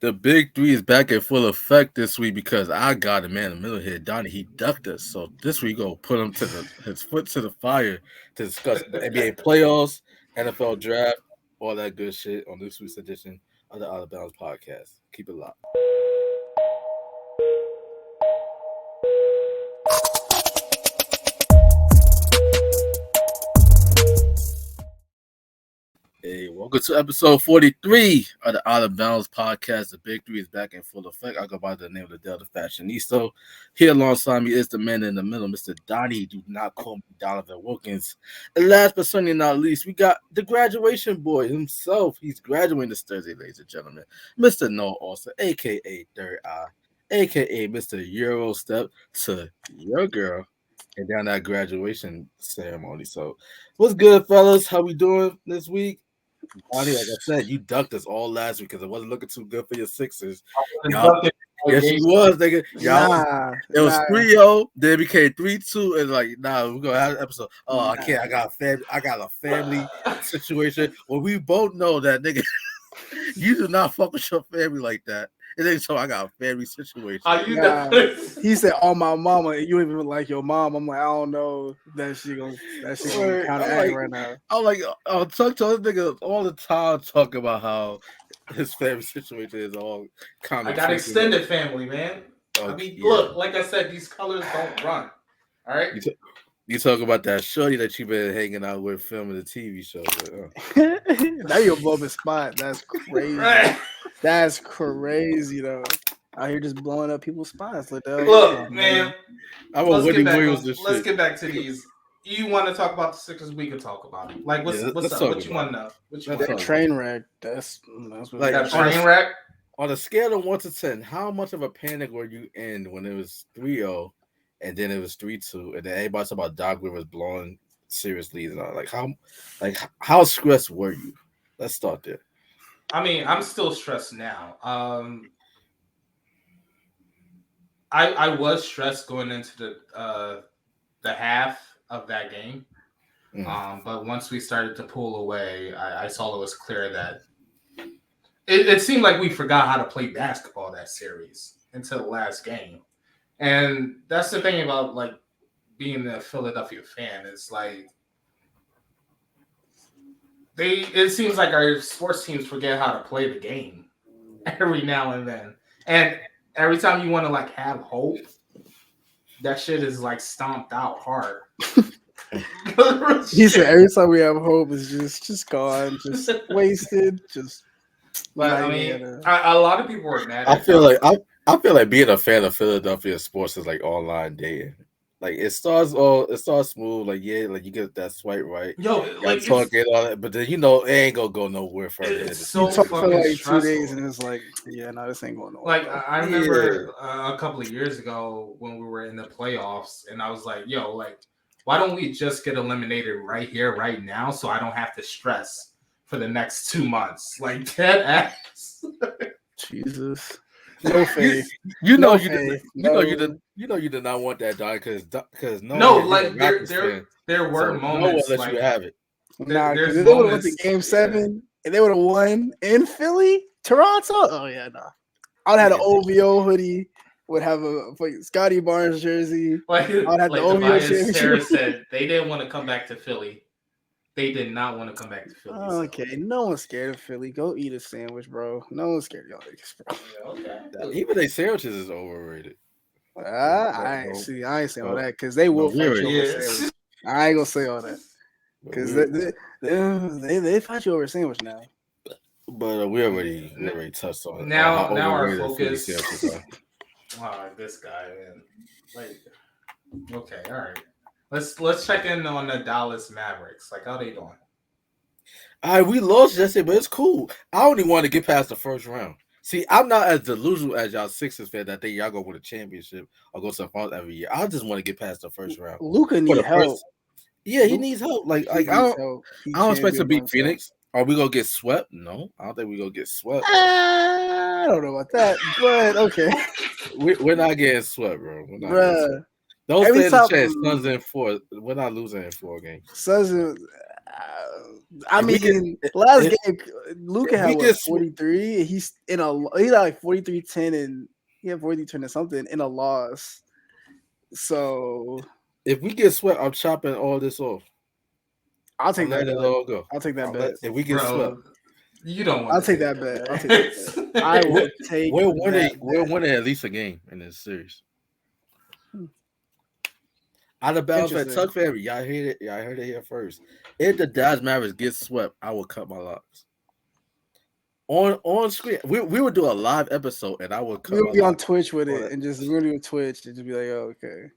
The big three is back in full effect this week because I got a man in the middle here. Donnie, he ducked us. So this week, go put him to his foot to the fire to discuss the NBA playoffs, NFL draft, all that good shit on this week's edition of the Outta Bounds podcast. Keep it locked. Hey, welcome to episode 43 of the Outta Bounds podcast. The big three is back in full effect. I go by the name of the Delta Fashionista. Here alongside me is the man in the middle, Mr. Donnie. Do not call me Donovan Wilkins. And last but certainly not least, we got the graduation boy himself. He's graduating this Thursday, ladies and gentlemen. Mr. Noah Austin, a.k.a. Third Eye, a.k.a. Mr. Euro Step to your girl and down that graduation ceremony. So what's good, fellas? How we doing this week? Donnie, like I said, you ducked us all last week because it wasn't looking too good for your Sixers. Yes, you was, nigga. It was 3-0, then it became 3-2, and like, we're gonna have an episode. Oh, I can't. I got a family situation. Well, we both know that, nigga. You do not fuck with your family like that. It ain't so I got a family situation. He said, "Oh, my mama, you don't even like your mom." I'm like, I don't know that she gonna kind of act right now. I'm like, I'll talk to this nigga all the time, talking about how his family situation is all kind of. I got extended family, man. I mean, look, like I said, these colors don't run. All right. You talk about that shorty that you've been hanging out with, filming the TV show. But, now you're above his spot. That's crazy. Right. That's crazy, though. Out here just blowing up people's spots. Like that. Look, man. Let's get back to these. You want to talk about the Sixers? We can talk about it. Like, what's up? What you want to know? That train wreck. That's what like that train wreck. On a scale of 1 to 10, how much of a panic were you in when it was 3-0? And then it was 3-2, and then everybody talking about Doc Rivers blowing serious leads and all. How stressed were you? Let's start there. I mean, I'm still stressed now. I was stressed going into the half of that game. But once we started to pull away, I saw it was clear that it seemed like we forgot how to play basketball that series until the last game. And that's the thing about like being a Philadelphia fan. It's like it seems like our sports teams forget how to play the game every now and then. And every time you want to like have hope, that shit is like stomped out hard. He said every time we have hope is just gone, just wasted, just. But I mean, a lot of people are mad. I feel like being a fan of Philadelphia sports is like online dating. Like it starts smooth, like like you get that swipe right. Yo, like talking all that, but then it ain't gonna go nowhere further. It's so you talk for like stressful. 2 days, and it's like, this ain't going nowhere. Like I remember a couple of years ago when we were in the playoffs, and I was like, why don't we just get eliminated right here, right now, so I don't have to stress for the next 2 months? Like dead ass. Jesus. No faith. You know you did not want that, dog, because there were moments let you have it. Nah, because if they would have went to Game 7 and they would have won in Philly, Toronto. Oh yeah, nah. I'd have an OVO hoodie. Would have a Scotty Barnes jersey. I'd have the OVO championship. Said they didn't want to come back to Philly. They did not want to come back to Philly. Okay, no one's scared of Philly. Go eat a sandwich, bro. No one's scared of y'all niggas, bro. Okay. Even their sandwiches is overrated. I ain't saying all that because they will fight you over a sandwich. I ain't gonna say all that because they fight you over a sandwich now. But we already touched on it. Now our focus. This guy, man. Like, okay, all right. Let's check in on the Dallas Mavericks. Like, how they doing? All right, we lost yesterday, but it's cool. I only want to get past the first round. See, I'm not as delusional as y'all Sixers fan that think y'all gonna win a championship or go to the finals every year. I just want to get past the first round. Luka needs help. He needs help. Like I don't expect to beat Phoenix. Are we gonna get swept? No, I don't think we're gonna get swept. I don't know about that, but okay. We're not getting swept, bro. Don't stand a chance. Suns in 4. We're not losing in 4 games. Suns. I mean, last game, Luka had what, 43. He's in he had like 43-10 and he had 43-10 or something in a loss. So if we get swept, I'm chopping all this off. I'll take that. Let it all go. I'll take that bet. If we get swept, you don't want. I'll take that bet. I'll take that bet. I will take. We'll win at least a game in this series. Out of bounds at Tuck Ferry. Y'all heard it. Y'all heard it here first. If the Dallas Mavericks get swept, I will cut my locks. On screen, we would do a live episode, and I would cut. We'll be on Twitch with it, and just we're gonna do Twitch and just be like, oh, okay,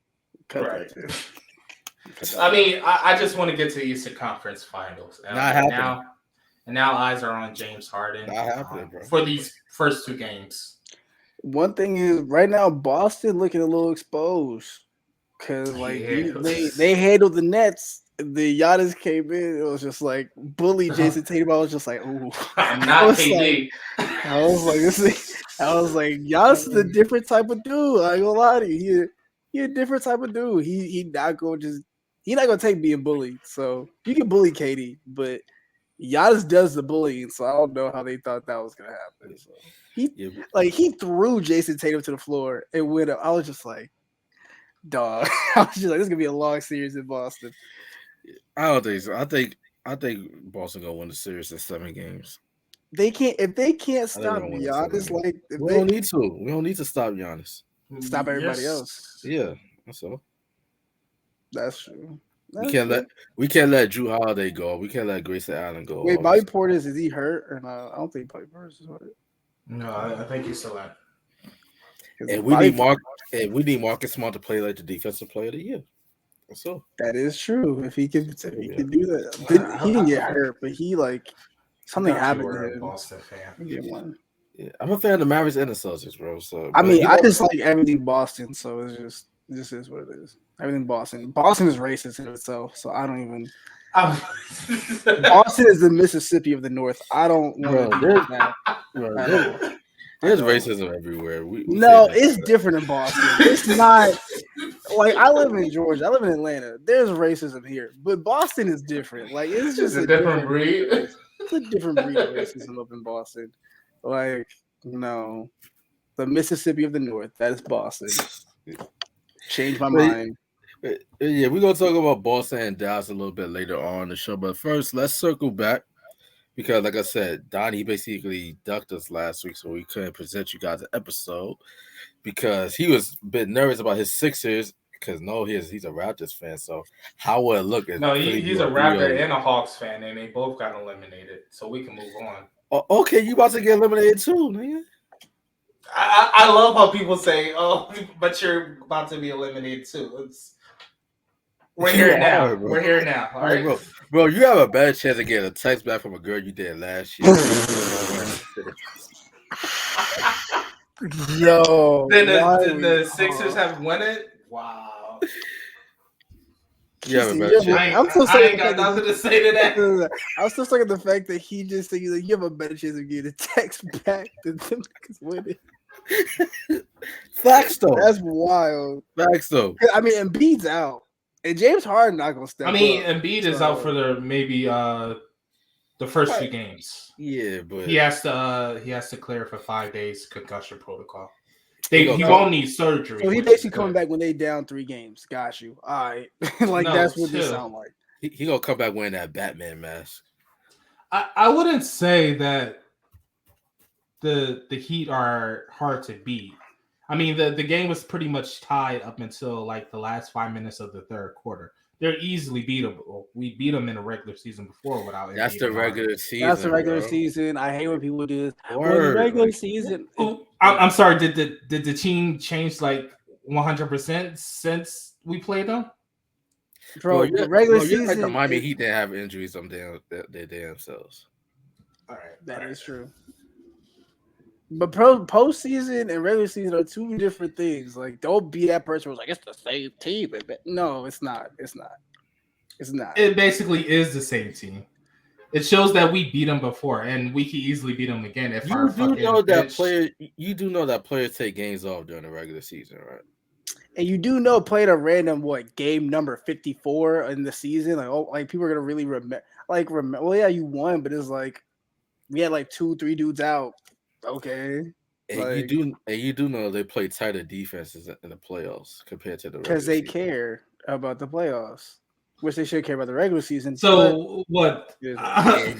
cut that. I mean, I just want to get to the Eastern Conference Finals. Not happening. Now eyes are on James Harden. Not happening, bro. For these first two games. One thing is, right now, Boston looking a little exposed. Because they handled the Nets. The Giannis came in. It was just like bully Jason Tatum. I was just like, ooh. Not KD. I was like, Giannis is a different type of dude. I ain't gonna lie to you. He a different type of dude. He not gonna take being bullied. So you can bully KD, but Giannis does the bullying. So I don't know how they thought that was gonna happen. So he threw Jason Tatum to the floor and went up. I was just like, dog. I was just like, this is gonna be a long series in Boston. I don't think so. I think Boston gonna win the series in 7 games. They can't if they can't stop Giannis. Like we don't need to. We don't need to stop Giannis. Stop everybody else. Yeah, that's all. That's true. We can't let Drew Holiday go. We can't let Grayson Allen go. Wait, Bobby Portis, is he hurt or not? I don't think Bobby Portis is hurt. No, I think he's still out. And we need Marcus Smart to play like the defensive player of the year. That's all. That is true. If he can do that, he didn't get hurt, but he something happened to him. Boston fan. Yeah, I'm a fan of the Mavericks and the Celtics, bro. So I mean, I just like everything Boston, so it just is what it is. Everything Boston. Boston is racist in itself, so I don't even. Boston is the Mississippi of the North. I don't want to do that. There's racism everywhere. It's different in Boston. It's not like I live in Georgia. I live in Atlanta. There's racism here, but Boston is different. Like it's just a different breed. It's a different breed of racism up in Boston. Like no, the Mississippi of the North. That is Boston. Changed my mind. Yeah, we're gonna talk about Boston and Dallas a little bit later on in the show, but first let's circle back. Because, like I said, Donnie basically ducked us last week, so we couldn't present you guys an episode because he was a bit nervous about his Sixers. Because he's a Raptors fan. So how will it look? No, he's a Raptor and a Hawks fan, and they both got eliminated. So we can move on. Oh, okay, you about to get eliminated too, man. I love how people say, "Oh, but you're about to be eliminated too." We're here now. We're here now. All right, bro. You have a better chance of getting a text back from a girl you did last year. Yo, did the Sixers have won it? Wow. You have a better chance. I'm still I ain't got nothing to say to that. I'm still stuck at the fact that he just said you have a better chance of getting a text back than them winning. Facts though. That's wild. Facts though. I mean, Embiid's out. And James Harden not gonna step up. Embiid is out for the first few games. Yeah, but he has to clear for 5 days concussion protocol. He won't need surgery. So he basically coming back when they down 3 games. Got you. All right. That's what this sound like. He gonna come back wearing that Batman mask. I wouldn't say that the Heat are hard to beat. I mean, the game was pretty much tied up until like the last 5 minutes of the third quarter. They're easily beatable. We beat them in the regular season before without. That's the regular season. That's the regular season. I hate when people do this. The regular season. I'm sorry. Did the team change like 100% since we played them? Bro, the regular season. Like the Miami Heat didn't have injuries on their damn selves. All right, that is true. But postseason and regular season are 2 different things. Like, don't be that person who's like, it's the same team. No, it's not. It's not. It basically is the same team. It shows that we beat them before, and we can easily beat them again. If you do know that players take games off during the regular season, right? And you do know playing a random game number 54 in the season, like people are gonna really remember. like well, yeah, you won, but it's like we had like 2-3 dudes out. Okay, And you do know they play tighter defenses in the playoffs compared to the because regular they season. care about the playoffs, which they should care about the regular season. But So what? And,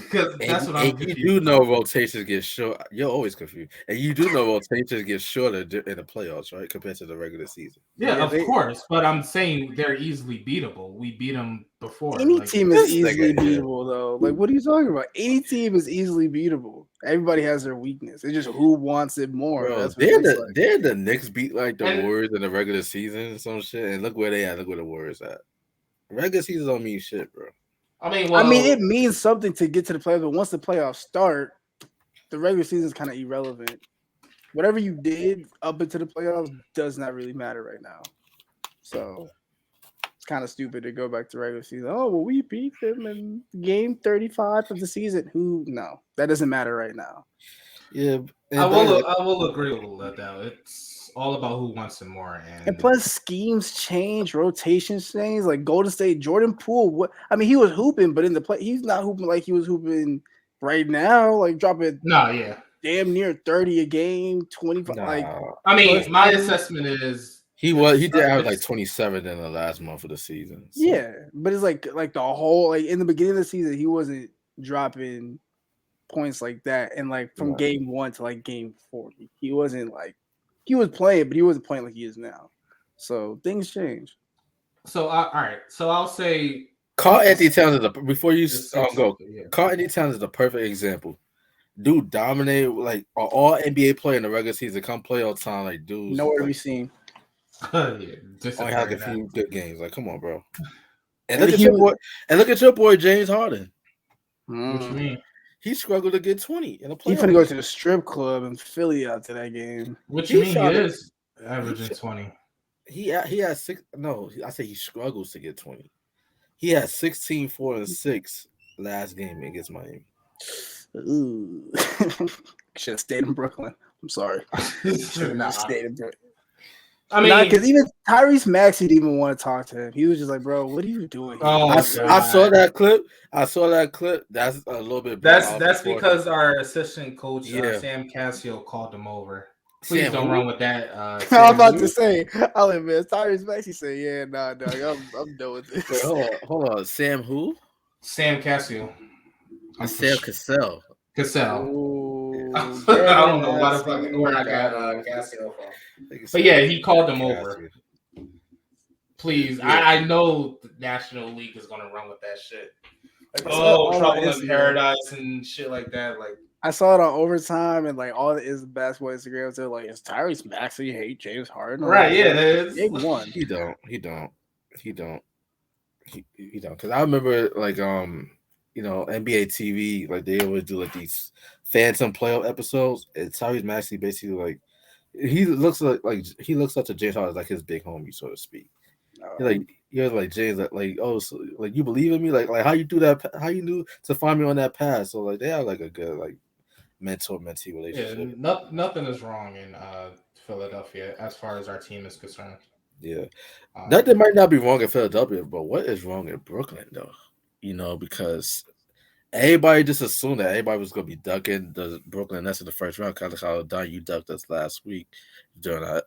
Because that's what I'm you confused do know about. rotations get short. You're always confused, and you do know rotations get shorter in the playoffs, right, compared to the regular season. Yeah, yeah, of course, but I'm saying they're easily beatable. We beat them before. any Like, team is This easily nigga here. beatable, though. Like, what are you talking about? Any team is easily beatable. Everybody has their weakness. It's just who wants it more. Bro, That's what it looks like. they're the Knicks beat like the And- Warriors in the regular season and some shit, and look where they at. Look where the Warriors at. Regular season don't mean shit, bro. I mean, it means something to get to the playoffs, but once the playoffs start, the regular season is kind of irrelevant. Whatever you did up into the playoffs does not really matter right now. So it's kind of stupid to go back to regular season. Oh, well, we beat them in game 35 of the season. No, that doesn't matter right now. Yeah, I will agree with Liddell. It's all about who wants it more, And plus, schemes change, rotations change. Like Golden State, Jordan Poole. He was hooping, but in the play, he's not hooping like he was hooping right now. Like dropping damn near 30 a game, 25. Nah. Like, I mean, my assessment is he did average like 27 in the last month of the season. So. Yeah, but it's like the whole like in the beginning of the season, he wasn't dropping points like that, and like from game 1 to like game 40, he wasn't like he was playing, but he wasn't playing like he is now. So things change. So all right, so I'll say Carl Anthony Towns is before you go. Yeah. Carl Anthony Towns is the perfect example. Dude dominated like all NBA player in the regular season. Come play all the time, like dudes. Nowhere to be seen. Only had a few good games. Like, come on, bro. And And look at your boy James Harden. What you mean? He struggled to get 20 in the playoffs. He's gonna go to the strip club in Philly after that game. What you mean? He is averaging 20. He has 6. No, I say he struggles to get 20. He had 16, 4, and 6 last game against Miami. Ooh. Should have stayed in Brooklyn. I'm sorry. Should have not stayed in Brooklyn. I mean, because even Tyrese Maxey didn't even want to talk to him. He was just like, "Bro, what are you doing?" I saw that clip. That's a little bit. That's because our assistant coach Sam Cassio called him over. Please don't run with that. I was about to say, I'll admit, Tyrese Maxey say, "Yeah, nah, dog, I'm done with this." Wait, hold on. Sam who? Sam Cassio. Sam Cassell. Ooh, I don't know where I got Cassio from. But yeah, he called him over. Please, I know the National League is gonna run with that shit. Like, trouble in paradise and shit like that. Like I saw it on Overtime and like all the basketball Instagrams. They're like, "Is Tyrese Maxey hate James Harden?" Right? Yeah, big one. He don't. Because I remember like NBA TV, like they always do like these phantom playoff episodes, and Tyrese Maxey basically like he looks such a James Harden, like his big homie, so to speak. You're like James, like oh, so, like you believe in me, like how you do that, how you knew to find me on that path. So like they have like a good like mentor-mentee relationship. Yeah, nothing is wrong in Philadelphia as far as our team is concerned. Yeah, nothing might not be wrong in Philadelphia, but what is wrong in Brooklyn though? Because everybody just assumed that everybody was going to be ducking the Brooklyn Nets in the first round, kind of how Don you ducked us last week during that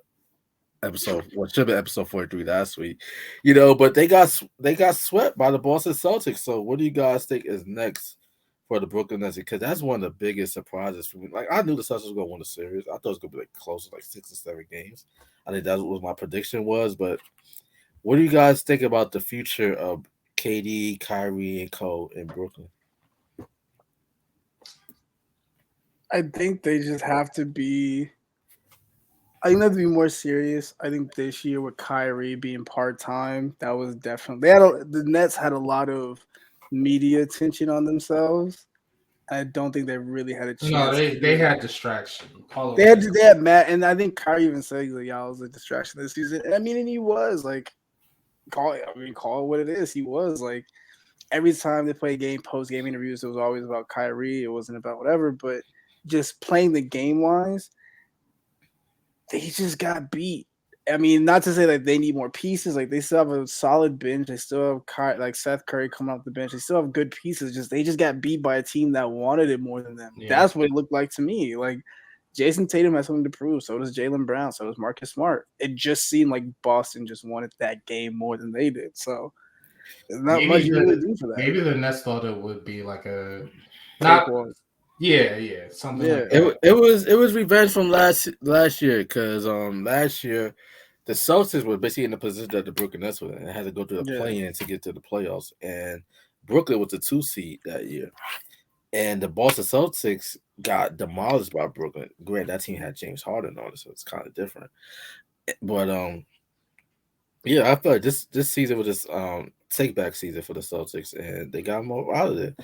episode. What should have been episode 43 last week, But they got swept by the Boston Celtics. So what do you guys think is next for the Brooklyn Nets? Because that's one of the biggest surprises for me. Like I knew the Celtics were going to win the series. I thought it was going to be like close to like 6 or 7 games. I think that's what my prediction was. But what do you guys think about the future of KD, Kyrie, and Cole in Brooklyn? I think they just have to be. I think they have to be more serious. I think this year with Kyrie being part-time, that was definitely the Nets had a lot of media attention on themselves. I don't think they really had a chance. No, they had distraction. They had Matt, and I think Kyrie even said like, "Y'all was a distraction this season." And I mean, and he was like, call it what it is. He was like, every time they played game post-game interviews, it was always about Kyrie. It wasn't about whatever, but just playing the game wise, they just got beat. I mean, not to say that they need more pieces. Like they still have a solid bench. They still have like Seth Curry coming off the bench. They still have good pieces. They just got beat by a team that wanted it more than them. Yeah. That's what it looked like to me. Like Jason Tatum has something to prove. So does Jaylen Brown. So does Marcus Smart. It just seemed like Boston just wanted that game more than they did. So there's not much you really do for that. Maybe the Nets thought it would be like a something like that. It was revenge from last year because last year the Celtics were basically in the position that the Brooklyn Nets were in and had to go through the play-in to get to the playoffs, and Brooklyn was the 2 seed that year, and the Boston Celtics got demolished by Brooklyn. Granted, that team had James Harden on it, so it's kind of different, but yeah, I feel like this season was just take back season for the Celtics, and they got more out of it.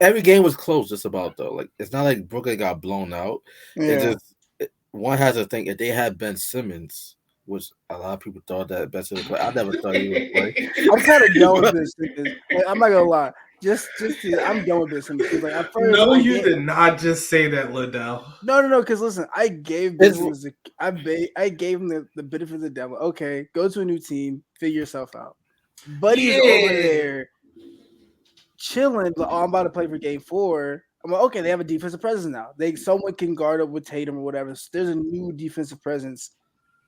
Every game was close, just about though. Like it's not like Brooklyn got blown out. Yeah. One has to think if they had Ben Simmons, which a lot of people thought that Ben Simmons would play. I never thought he would play. I'm kind of done with Ben Simmons. Like, I'm not gonna lie. I'm done with Ben Simmons. Like, at first, did not just say that, Liddell. No. Because listen, I gave Ben Simmons I gave him the benefit of the devil. Okay, go to a new team, figure yourself out. Buddy's over there chilling. Like, I'm about to play for Game 4. I'm like, okay, they have a defensive presence now. Someone can guard up with Tatum or whatever. So there's a new defensive presence.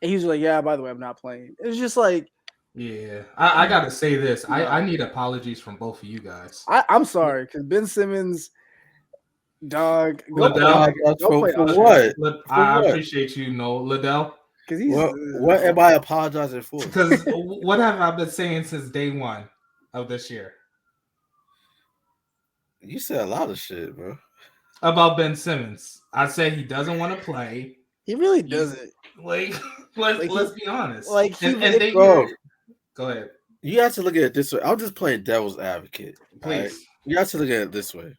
And he was like, yeah, by the way, I'm not playing. It's just like, yeah, I got to say this. I need apologies from both of you guys. I'm sorry, because Ben Simmons, dog, for what? I appreciate you, Liddell. Because he's what am I apologizing for? Because what have I been saying since day one of this year? You said a lot of shit, bro. About Ben Simmons. I said he doesn't want to play. He really doesn't. Let's be honest. Like, go ahead. You have to look at it this way. I'm just playing devil's advocate. Please. Right? You have to look at it this way.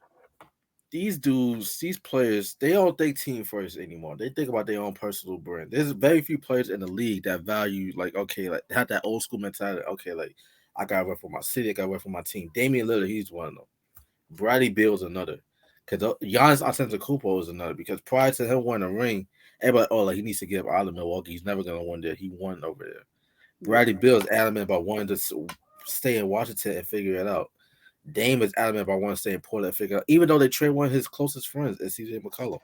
These dudes, these players, they don't think team first anymore. They think about their own personal brand. There's very few players in the league that value, like, okay, like have that old school mentality. Okay, like I gotta work for my city, I gotta work for my team. Damian Lillard, he's one of them. Bradley Beal's another. Because Giannis Antetokounmpo is another. Because prior to him winning a ring, everybody, like he needs to get out of Milwaukee. He's never gonna win there. He won over there. Bradley Beal is adamant about wanting to stay in Washington and figure it out. Dame is adamant about wanting to stay in Portland and figure it out. Even though they trade one of his closest friends, is CJ McCollum.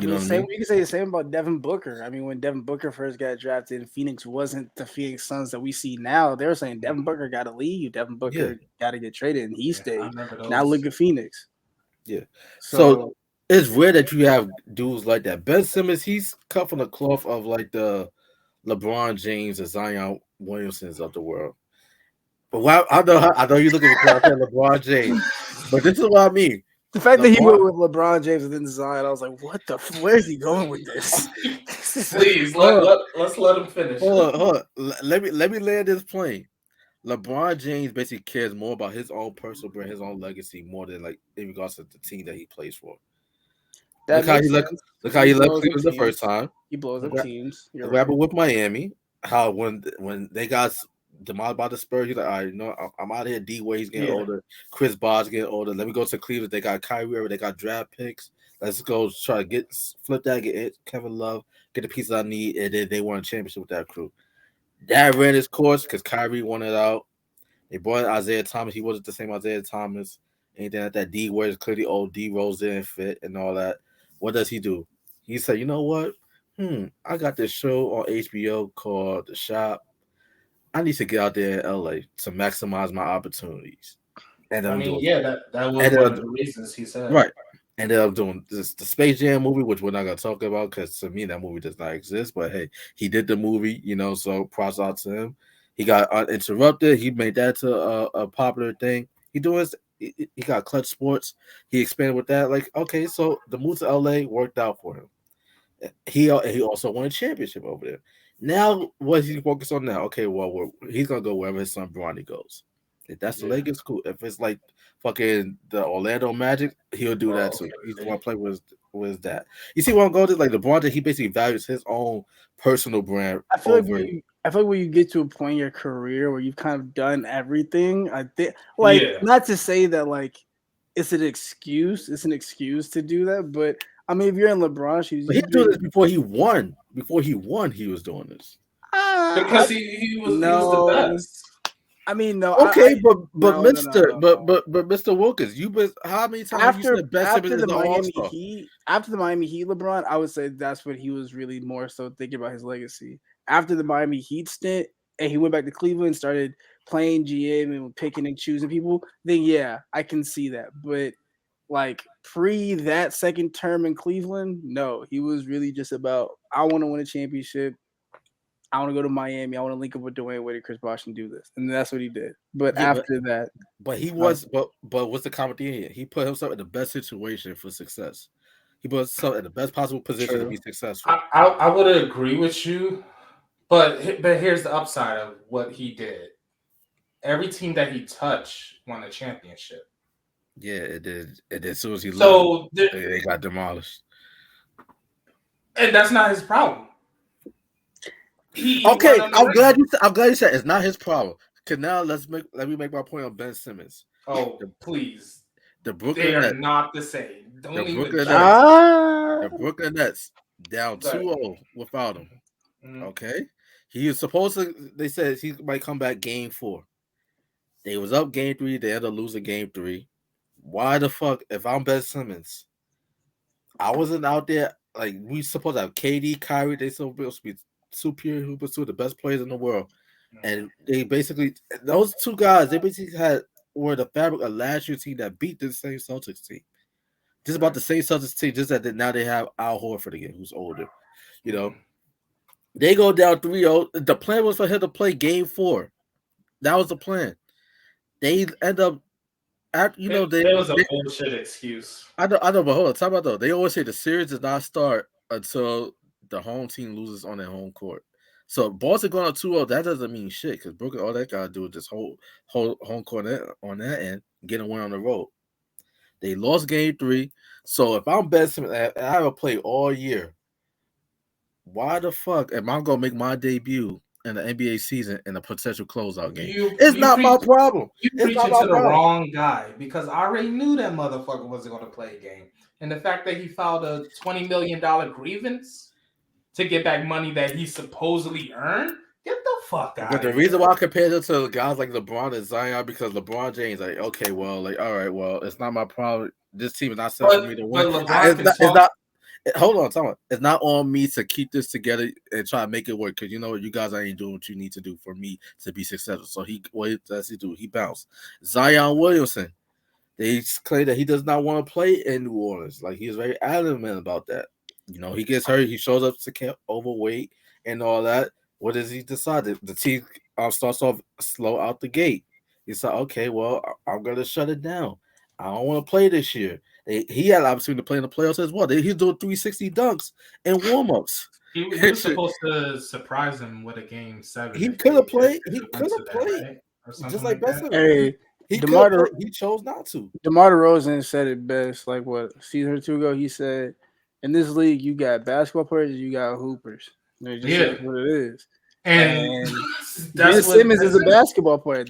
You can say the same about Devin Booker. I mean, when Devin Booker first got drafted, Phoenix wasn't the Phoenix Suns that we see now. They were saying Devin Booker got to leave. Devin Booker got to get traded, and he stayed. Now look at Phoenix. Yeah. So it's rare that you have dudes like that. Ben Simmons, he's cut from the cloth of like the LeBron James and Zion Williamsons of the world. But I know you're looking for LeBron James, but this is what I mean. The fact that he went with LeBron James and then Zion, I was like, "What the? Where is he going with this?" Please let's let him finish. Hold on. Let me land this plane. LeBron James basically cares more about his own personal brand, his own legacy, more than like in regards to the team that he plays for. Look how he left Cleveland the first time. He blows up teams. The rapper with Miami. How when they got demolished by the Spurs, he's like, all right, I'm out of here. D-Wade's getting older. Chris Paul's getting older. Let me go to Cleveland. They got Kyrie. They got draft picks. Let's go try to flip that, get Kevin Love, get the pieces I need, and then they won a championship with that crew. That ran his course because Kyrie won it out. They brought in Isaiah Thomas. He wasn't the same Isaiah Thomas. Anything like that. D-Wade is clearly old. D-Rose didn't fit and all that. What does he do? He said, you know what? I got this show on HBO called The Shop. I need to get out there in LA to maximize my opportunities. And that was one of the reasons he said. Right. Ended up doing the Space Jam movie, which we're not going to talk about because to me that movie does not exist. But hey, he did the movie, so props out to him. He got Uninterrupted. He made that to a popular thing. He got Clutch Sports. He expanded with that. Like, okay, so the move to LA worked out for him. He also won a championship over there. Now, what is he focused on now? Okay, well, he's going to go wherever his son Bronny goes. If that's the Lakers, cool. If it's like fucking the Orlando Magic, he'll do that too. He's the one play with that. You see what I'm going to? Like LeBron, he basically values his own personal brand. I feel like when you get to a point in your career where you've kind of done everything, I think, not to say that like it's an excuse to do that, but I mean, if you're in LeBron's shoes, but he did this before he won. Before he won, he was doing this. Because he was the best. I mean, no. Okay, but no. Mr. Wilkins, how many times have you said Ben Simmons is the All-Star? After the Miami Heat, LeBron, I would say that's when he was really more so thinking about his legacy. After the Miami Heat stint, and he went back to Cleveland and started playing GM and picking and choosing people, then yeah, I can see that. But like pre that second term in Cleveland, no, he was really just about I want to win a championship. I want to go to Miami. I want to link up with Dwayne Wade and Chris Bosh and do this, and that's what he did. But after that, but what's the common thing here? He put himself in the best situation for success. He put himself in the best possible position to be successful. I would agree with you, but here's the upside of what he did. Every team that he touched won a championship. Yeah, it did. As soon as he left, they got demolished. And that's not his problem. Okay, I'm glad you said it's not his problem. Cause now let me make my point on Ben Simmons. Oh, please. The Brooklyn They are Nets, not the same. The Brooklyn Nets down 2-0 without him. Mm-hmm. Okay. He was supposed to, they said he might come back game 4. They was up game 3, they ended up losing game 3. Why the fuck, if I'm Ben Simmons, I wasn't out there, like we supposed to have KD, Kyrie, they supposed to be superior hoopers, two of the best players in the world. And they basically, those two guys, they basically were the fabric of last year's team that beat the same Celtics team. Just about the same Celtics team, just that now they have Al Horford again, who's older. You know, they go down 3-0. The plan was for him to play game 4. That was the plan. They end up, there was a bullshit excuse. I know, but hold on, talk about though. They always say the series does not start until the home team loses on their home court. So Boston going up 2-0, that doesn't mean shit because Brooklyn, all that gotta do is just hold home court on that end, get a win on the road. They lost game 3. So if I'm Ben Simmons, I haven't played all year. Why the fuck am I gonna make my debut in the NBA season in a potential closeout game? It's not my problem. You're preaching to the wrong guy because I already knew that motherfucker wasn't gonna play a game. And the fact that he filed a $20 million grievance to get back money that he supposedly earned, get the fuck out. But the reason why I compare it to guys like LeBron and Zion because LeBron James, like, okay, well, like, all right, well, it's not my problem. This team is not set for me to win. It's not. Hold on, tell me. It's not on me to keep this together and try to make it work because you know what, you guys ain't doing what you need to do for me to be successful. So what does he do? He bounced. Zion Williamson, they claim that he does not want to play in New Orleans. Like he's very adamant about that. You know, he gets hurt. He shows up to camp overweight and all that. What does he decide? The team starts off slow out the gate. He said, okay, well, I'm going to shut it down. I don't want to play this year. He had an opportunity to play in the playoffs as well. He's doing 360 dunks and warm-ups. He was supposed to surprise him with a game 7. He could have played. He could have played. Right? Just like Besson. Hey, he chose not to. DeMar DeRozan said it best. Like what season or 2 ago, he said, "In this league, you got basketball players, you got hoopers. It's just what it is." And Ben Simmons is a basketball player.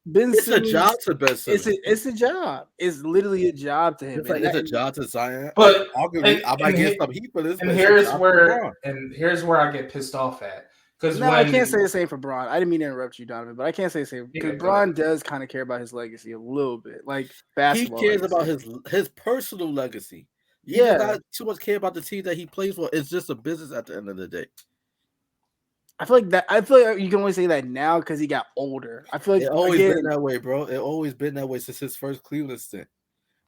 Ben it's Simmons, a job to Ben Simmons. It's a job. It's literally a job to him. It's a job to Zion. But I might get some heat for this. And here's where I get pissed off at. I can't say the same for Bron. I didn't mean to interrupt you, Donovan, but I can't say the same because Bron does kind of care about his legacy a little bit, like basketball. He cares about his personal legacy. He does not too much care about the team that he plays for. It's just a business at the end of the day. I feel like you can only say that now because he got older. I feel like it's always been that way, bro. It's always been that way since his first Cleveland stint.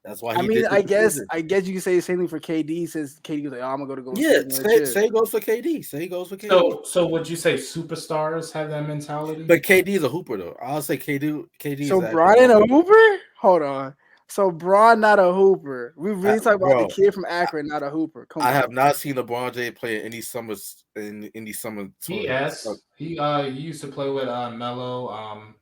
That's why. I guess you can say the same thing for KD. Since KD was like, "Oh, I'm gonna go to same goes for KD. Same goes for KD. So would you say superstars have that mentality? But KD is a hooper, though. I'll say KD. So Brian a hooper? Hold on. So Bron not a hooper. We really talk about the kid from Akron, not a hooper. I have not seen LeBron James play in any summer. He used to play with Melo.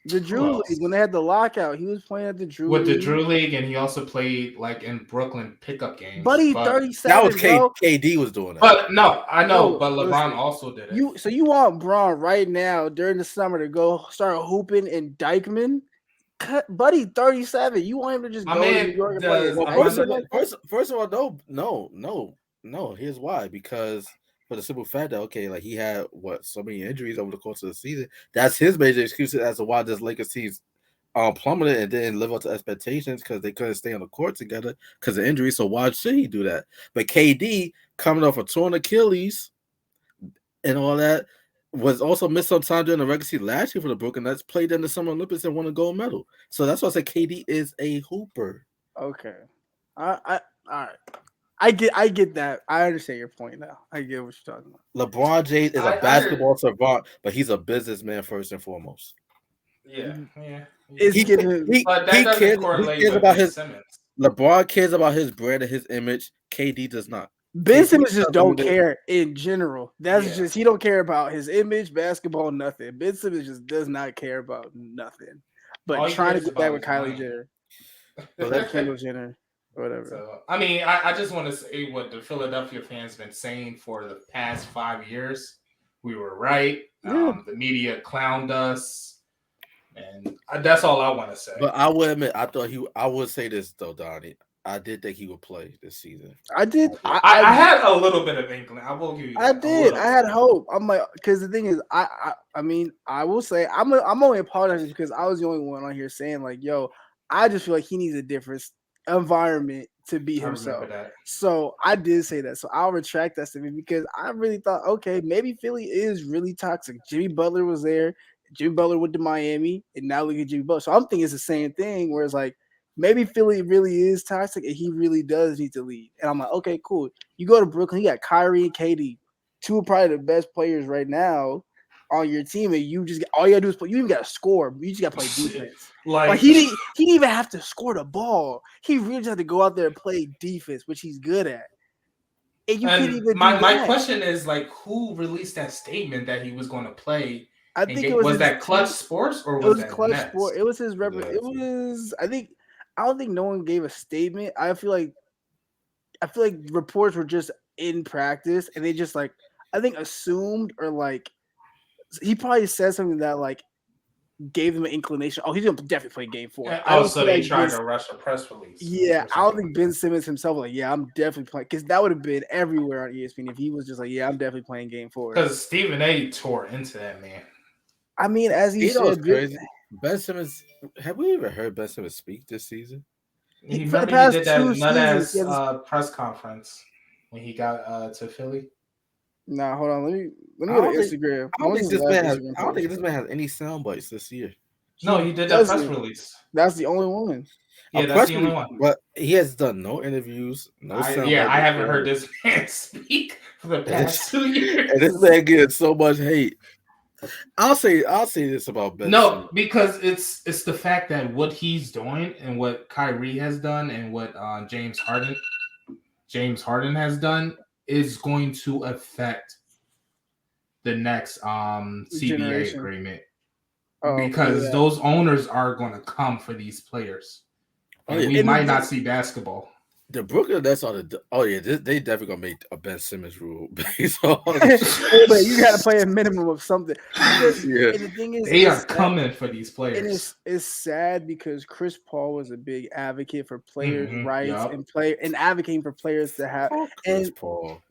The Drew League when they had the lockout, he was playing at the Drew League. The Drew League, and he also played like in Brooklyn pickup games. Buddy, 37. That was KD was doing that. But no, I know. But LeBron also did it. So you want Bron right now during the summer to go start hooping in Dykeman? Buddy, 37. You want him to just go to New York and play? First of all, no. Here's why. Because for the simple fact that like he had so many injuries over the course of the season. That's his major excuse as to why this Lakers team plummeted and didn't live up to expectations because they couldn't stay on the court together because of injuries. So why should he do that? But KD coming off a torn Achilles and all that was also missed some time during the regular season last year for the Brooklyn Nets, played in the Summer Olympics and won a gold medal. So that's why I said KD is a hooper. Okay. All right. I get that. I understand your point now. I get what you're talking about. LeBron James is a basketball savant, but he's a businessman first and foremost. Yeah. He cares about his Simmons. LeBron cares about his brand and his image. KD does not. Ben Simmons just don't care in general. That's just he don't care about his image, basketball, nothing. Ben Simmons just does not care about nothing. But trying to get back with Kylie Jenner, Kendall Jenner, whatever. So, I mean, I just want to say what the Philadelphia fans been saying for the past 5 years. We were right. Yeah. The media clowned us, and that's all I want to say. But I would admit, I would say this though, Donnie. I did think he would play this season. I did. I had a little bit of inkling. I will give you. I did. I had hope. I'm like, because the thing is, I mean, I will say, I'm only apologizing because I was the only one on here saying like, yo, I just feel like he needs a different environment to be himself. So I did say that. So I'll retract that statement because I really thought, okay, maybe Philly is really toxic. Jimmy Butler was there. Jimmy Butler went to Miami, and now look at Jimmy Butler. So I'm thinking it's the same thing. Where it's like, maybe Philly really is toxic and he really does need to lead. And I'm like, okay, cool. You go to Brooklyn, you got Kyrie and KD, two of probably the best players right now on your team, and you just all you gotta do is play. You even gotta score. You just gotta play defense. Like he didn't even have to score the ball. He really just had to go out there and play defense, which he's good at. And you couldn't even. My question is like, who released that statement that he was going to play? I think it was that Clutch Sports or was that Clutch Nets? Sports? It was his rep. It was. I don't think no one gave a statement. I feel like reports were just in practice and they just like I think assumed or like he probably said something that like gave them an inclination. Oh, he's gonna definitely play game 4. So they tried to rush a press release. Yeah, I don't think Ben Simmons himself was like, yeah, I'm definitely playing because that would have been everywhere on ESPN if he was just like, yeah, I'm definitely playing game 4. Because Stephen A tore into that man. I mean, as he said, crazy. Ben Simmons, have we ever heard Ben Simmons speak this season? Remember he did that nut-ass press conference when he got to Philly? Nah, hold on. Let me go to Instagram. I don't think this man has any sound bites this year. No, he did that press release. That's the only one. Yeah, that's the only one. But he has done no interviews, no sound bites. I haven't heard this man speak for the past 2 years. And this man gets so much hate. I'll say this about Ben. No, because it's the fact that what he's doing and what Kyrie has done and what James Harden has done is going to affect the next CBA agreement because those owners are going to come for these players. And we might not see basketball. The Brooklyn Nets are they definitely gonna make a Ben Simmons rule based on. But you gotta play a minimum of something. And the thing is, they are coming for these players. And it's sad because Chris Paul was a big advocate for players' rights and advocating for players to have. Chris Paul.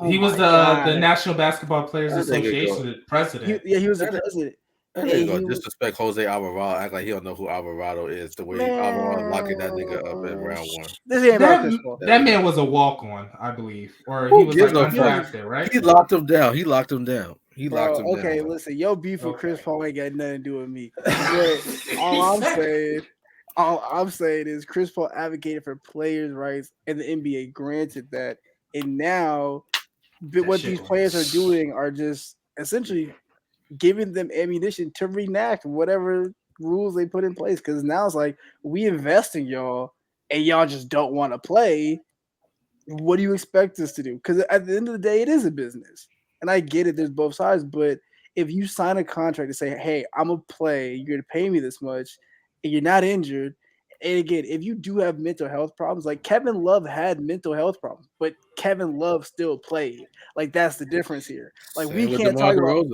He was the National Basketball Players Association president. He was the president. Hey, disrespect Jose Alvarado, act like he don't know who Alvarado is. The way Alvarado locking that nigga up in round 1. That man was a walk-on, I believe, or he was like undrafted, right? He locked him down. Okay, listen, your beef with Chris Paul ain't got nothing to do with me. all I'm saying is Chris Paul advocated for players' rights, and the NBA granted that, and now what these players are doing are just essentially giving them ammunition to reenact whatever rules they put in place. Because now it's like, we invest in y'all and y'all just don't want to play. What do you expect us to do? Because at the end of the day, it is a business. And I get it, there's both sides. But if you sign a contract to say, hey, I'm going to play, you're going to pay me this much, and you're not injured. And again, if you do have mental health problems, like Kevin Love had mental health problems, but Kevin Love still played. Like, that's the difference here. Like, we can't talk about...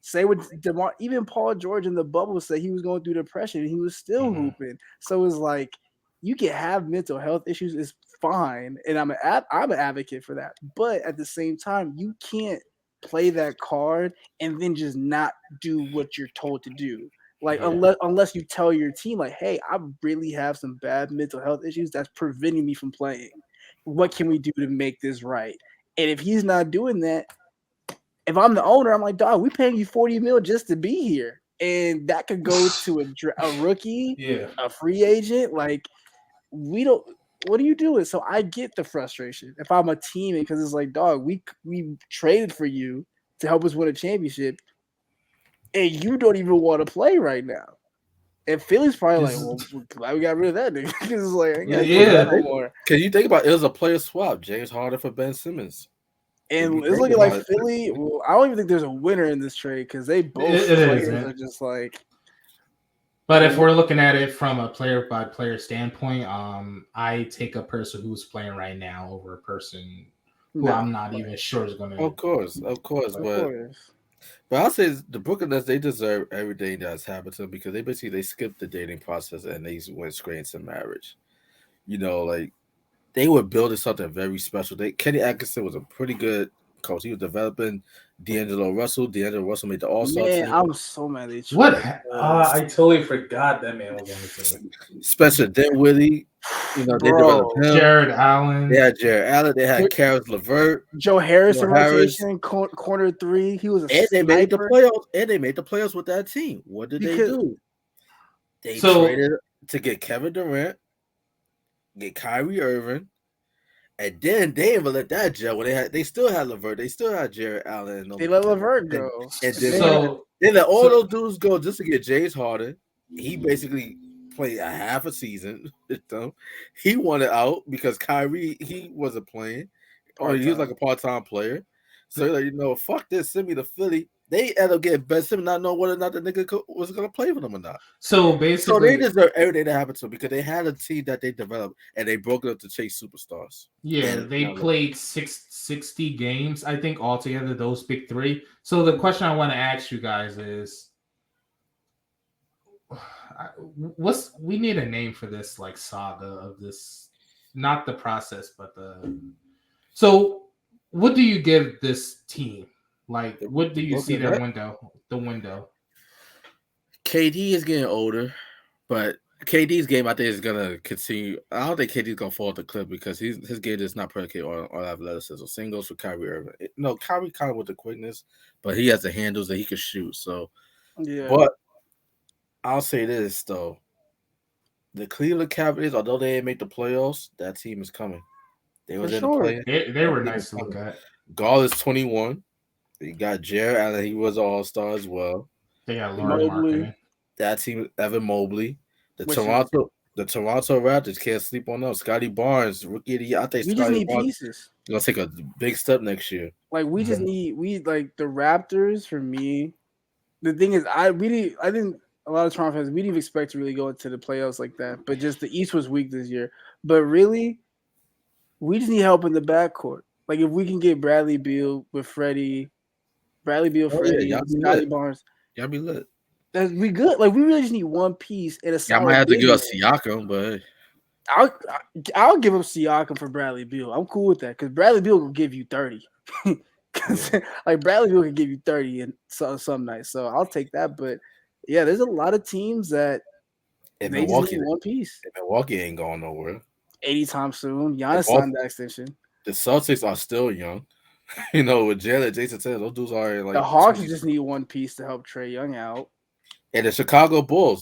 Say what even Paul George in the bubble said he was going through depression and he was still hooping. So it's like you can have mental health issues, it's fine, and I'm an advocate for that. But at the same time, you can't play that card and then just not do what you're told to do. Like unless you tell your team like, hey, I really have some bad mental health issues that's preventing me from playing. What can we do to make this right? And if he's not doing that, if I'm the owner, I'm like, dog, we paying you 40 mil just to be here. And that could go to a rookie, a free agent. Like, we don't. What are you doing? So I get the frustration if I'm a team because it's like, dog, we traded for you to help us win a championship, and you don't even want to play right now. And Philly's probably like, well, we're glad we got rid of that nigga because it's like, I can't no more. Because you think about it was a player swap, James Harden for Ben Simmons. And it's looking like Philly. Well, I don't even think there's a winner in this trade because they both players are just like. But if we're looking at it from a player by player standpoint, I take a person who's playing right now over a person who I'm not even sure is going to. Of course. But I'll say the Brooklyn Nets, they deserve everything that's happened to them because they skipped the dating process and they went straight into marriage. You know, like they were building something very special. Kenny Atkinson was a pretty good coach. He was developing D'Angelo Russell. D'Angelo Russell made the All-Star team. I was so mad at you. What? I totally forgot that man was on the team. Spencer Dinwiddie. You know, they developed him. Jared Allen. They had Jared Allen. They had Karis LeVert. Joe Harris in rotation, corner 3. He was a and they made the playoffs. And they made the playoffs with that team. What did they do? They traded to get Kevin Durant, get Kyrie Irving, and then they didn't even let that gel. When they still had LeVert, they still had Jared Allen. They let LeVert go, and then they let all those dudes go just to get James Harden. He basically played a half a season. He wanted out because Kyrie he wasn't playing, or he was like a part-time player. So like, fuck this, send me to Philly. They ended up getting Ben Simmons, not knowing whether or not the nigga was going to play for them or not. So basically, they deserve everything that happened to them because they had a team that they developed and they broke it up to chase superstars. Yeah, and they played 60 games, I think, altogether, those big three. So the question I want to ask you guys is, we need a name for this like saga of this, not the process, but so what do you give this team? Like, what do you see their window? The window. KD is getting older, but KD's game I think is gonna continue. I don't think KD's gonna fall off the cliff because his game is not predicated on athleticism. Same goes for Kyrie Irving. Kyrie kind of with the quickness, but he has the handles that he can shoot. So, yeah. But I'll say this though: the Cleveland Cavaliers, although they didn't make the playoffs, that team is coming. They were in the play. They were nice to look at. Gall is 21. You got Jared Allen. He was an all-star as well. They got Laurie Marketing. That team, Evan Mobley. The Toronto Raptors can't sleep on them. Scotty Barnes, rookie of the year. I think we just need pieces. Gonna take a big step next year. Like we just need like the Raptors. For me, the thing is, I think a lot of Toronto fans we didn't expect to really go into the playoffs like that. But just the East was weak this year. But really, we just need help in the backcourt. Like if we can get Bradley Beal with Freddie. Scotty Barnes. Y'all be lit. We good. Like we really just need one piece and a solid. I might have to give us Siakam, but I'll give him Siakam for Bradley Beal. I'm cool with that because Bradley Beal will give you 30. Like Bradley Beal can give you 30 and some nights. So I'll take that. But yeah, there's a lot of teams that they just need one piece. Milwaukee ain't going nowhere anytime soon. Giannis signed that extension. The Celtics are still young. With Jalen, Jason Taylor, those dudes are like the Hawks just need one piece to help Trae Young out. And the Chicago Bulls,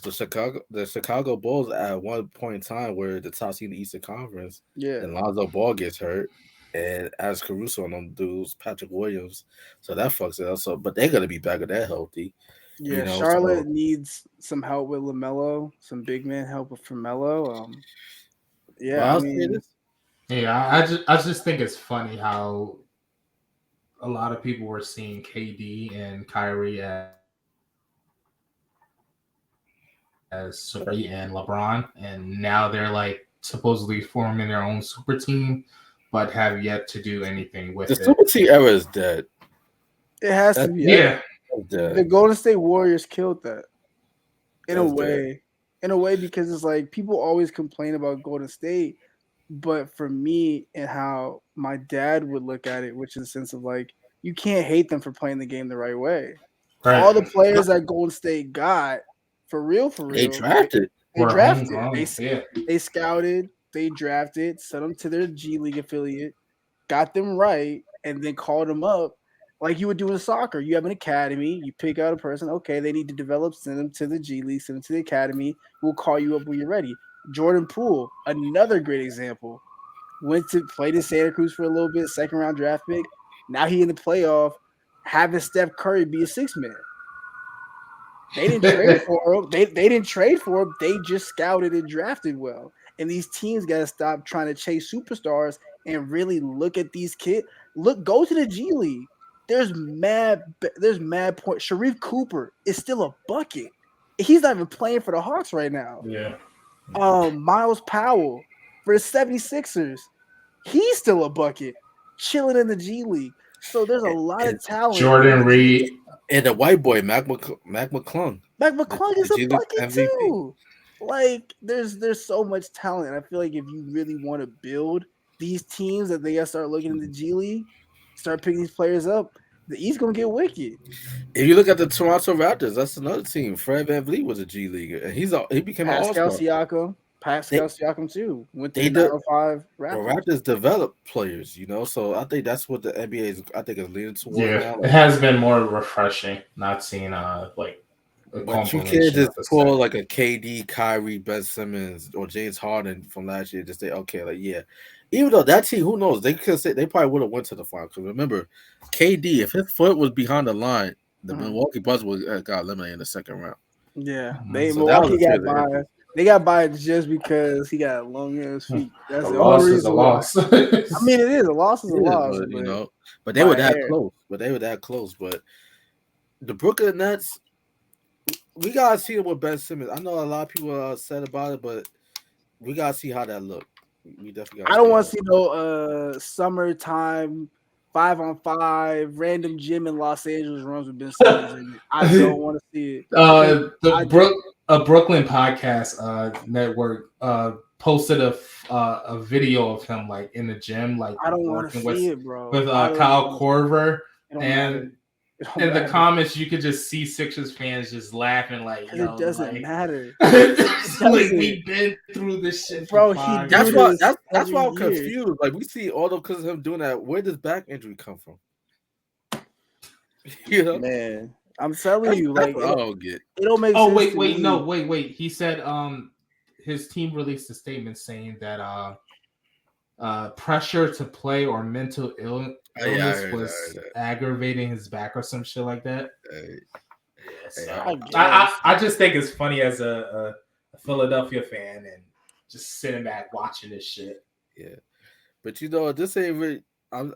at one point in time were the top seed in the Eastern Conference. Yeah. And Lonzo Ball gets hurt, and as Caruso on them dudes, Patrick Williams. So that fucks it up. So, but they're gonna be back if they're healthy. Yeah, Charlotte needs some help with LaMelo, some big man help from Melo. Yeah, I just think it's funny how a lot of people were seeing KD and Kyrie as Super and LeBron, and now they're like supposedly forming their own super team, but have yet to do anything with it. The super team era is dead. It has to be. Yeah. The Golden State Warriors killed that in a way because it's like people always complain about Golden State, but for me and how my dad would look at it, which is a sense of like you can't hate them for playing the game the right way. Right. All the players that Golden State got, for real, They drafted. They We're drafted. homegrown. They scouted. They drafted. Sent them to their G League affiliate. Got them right, and then called them up like you would do in soccer. You have an academy. You pick out a person. Okay, they need to develop. Send them to the G League. Send them to the academy. We'll call you up when you're ready. Jordan Poole, another great example. Went to played in Santa Cruz for a little bit. Second round draft pick. Now he in the playoff. Having Steph Curry be a 6-man. They didn't trade for him. They didn't trade for him. They just scouted and drafted well. And these teams got to stop trying to chase superstars and really look at these kids. Go to the G League. There's mad points. Sharif Cooper is still a bucket. He's not even playing for the Hawks right now. Yeah. Miles Powell for the 76ers. He's still a bucket, chilling in the G League. So there's a lot of talent. Jordan Reed. And the white boy, Mac McClung. Mac McClung is a bucket MVP. too. Like there's so much talent. I feel like if you really want to build these teams, that they gotta start looking in the G League, start picking these players up. The East gonna get wicked. If you look at the Toronto Raptors, that's another team. Fred VanVleet was a G leaguer, and he became an Pascal all-star. Siakam too. Went to They the did- 905 The Raptors. Raptors develop players, so I think that's what the NBA is leaning towards Yeah, now. it has been more refreshing not seeing But you can't just pull like a KD, Kyrie, Ben Simmons, or James Harden from last year. Just say, okay, like yeah. Even though that team, who knows? They could say they probably would have went to the final. Because remember, KD, if his foot was behind the line, the Milwaukee Bucks would got eliminated in the second round. Yeah, So Milwaukee got by. They got by just because he got long ass feet. That's the only reason. A loss. I mean, it is a loss. Is a loss. But they were that close. But the Brooklyn Nets, we gotta see it with Ben Simmons. I know a lot of people are upset about it, but we gotta see how that look. We definitely. I don't want to see no summertime 5-on-5 random gym in Los Angeles runs with Ben Simmons in it. I don't want to see it. A Brooklyn podcast network posted a video of him like in the gym, like I don't want to see it, bro. With Kyle Korver, and in the comments you could just see Sixers fans just laughing like, it doesn't matter. Like we've been through this shit, bro. That's why I'm confused. Like we see all because of him doing that. Where does back injury come from? Man. I'm telling you, like, I don't get. It don't make sense. Wait. He said, his team released a statement saying that, pressure to play or mental illness was aggravating his back or some shit like that. I just think it's funny as a Philadelphia fan and just sitting back watching this shit. Yeah, but this ain't really.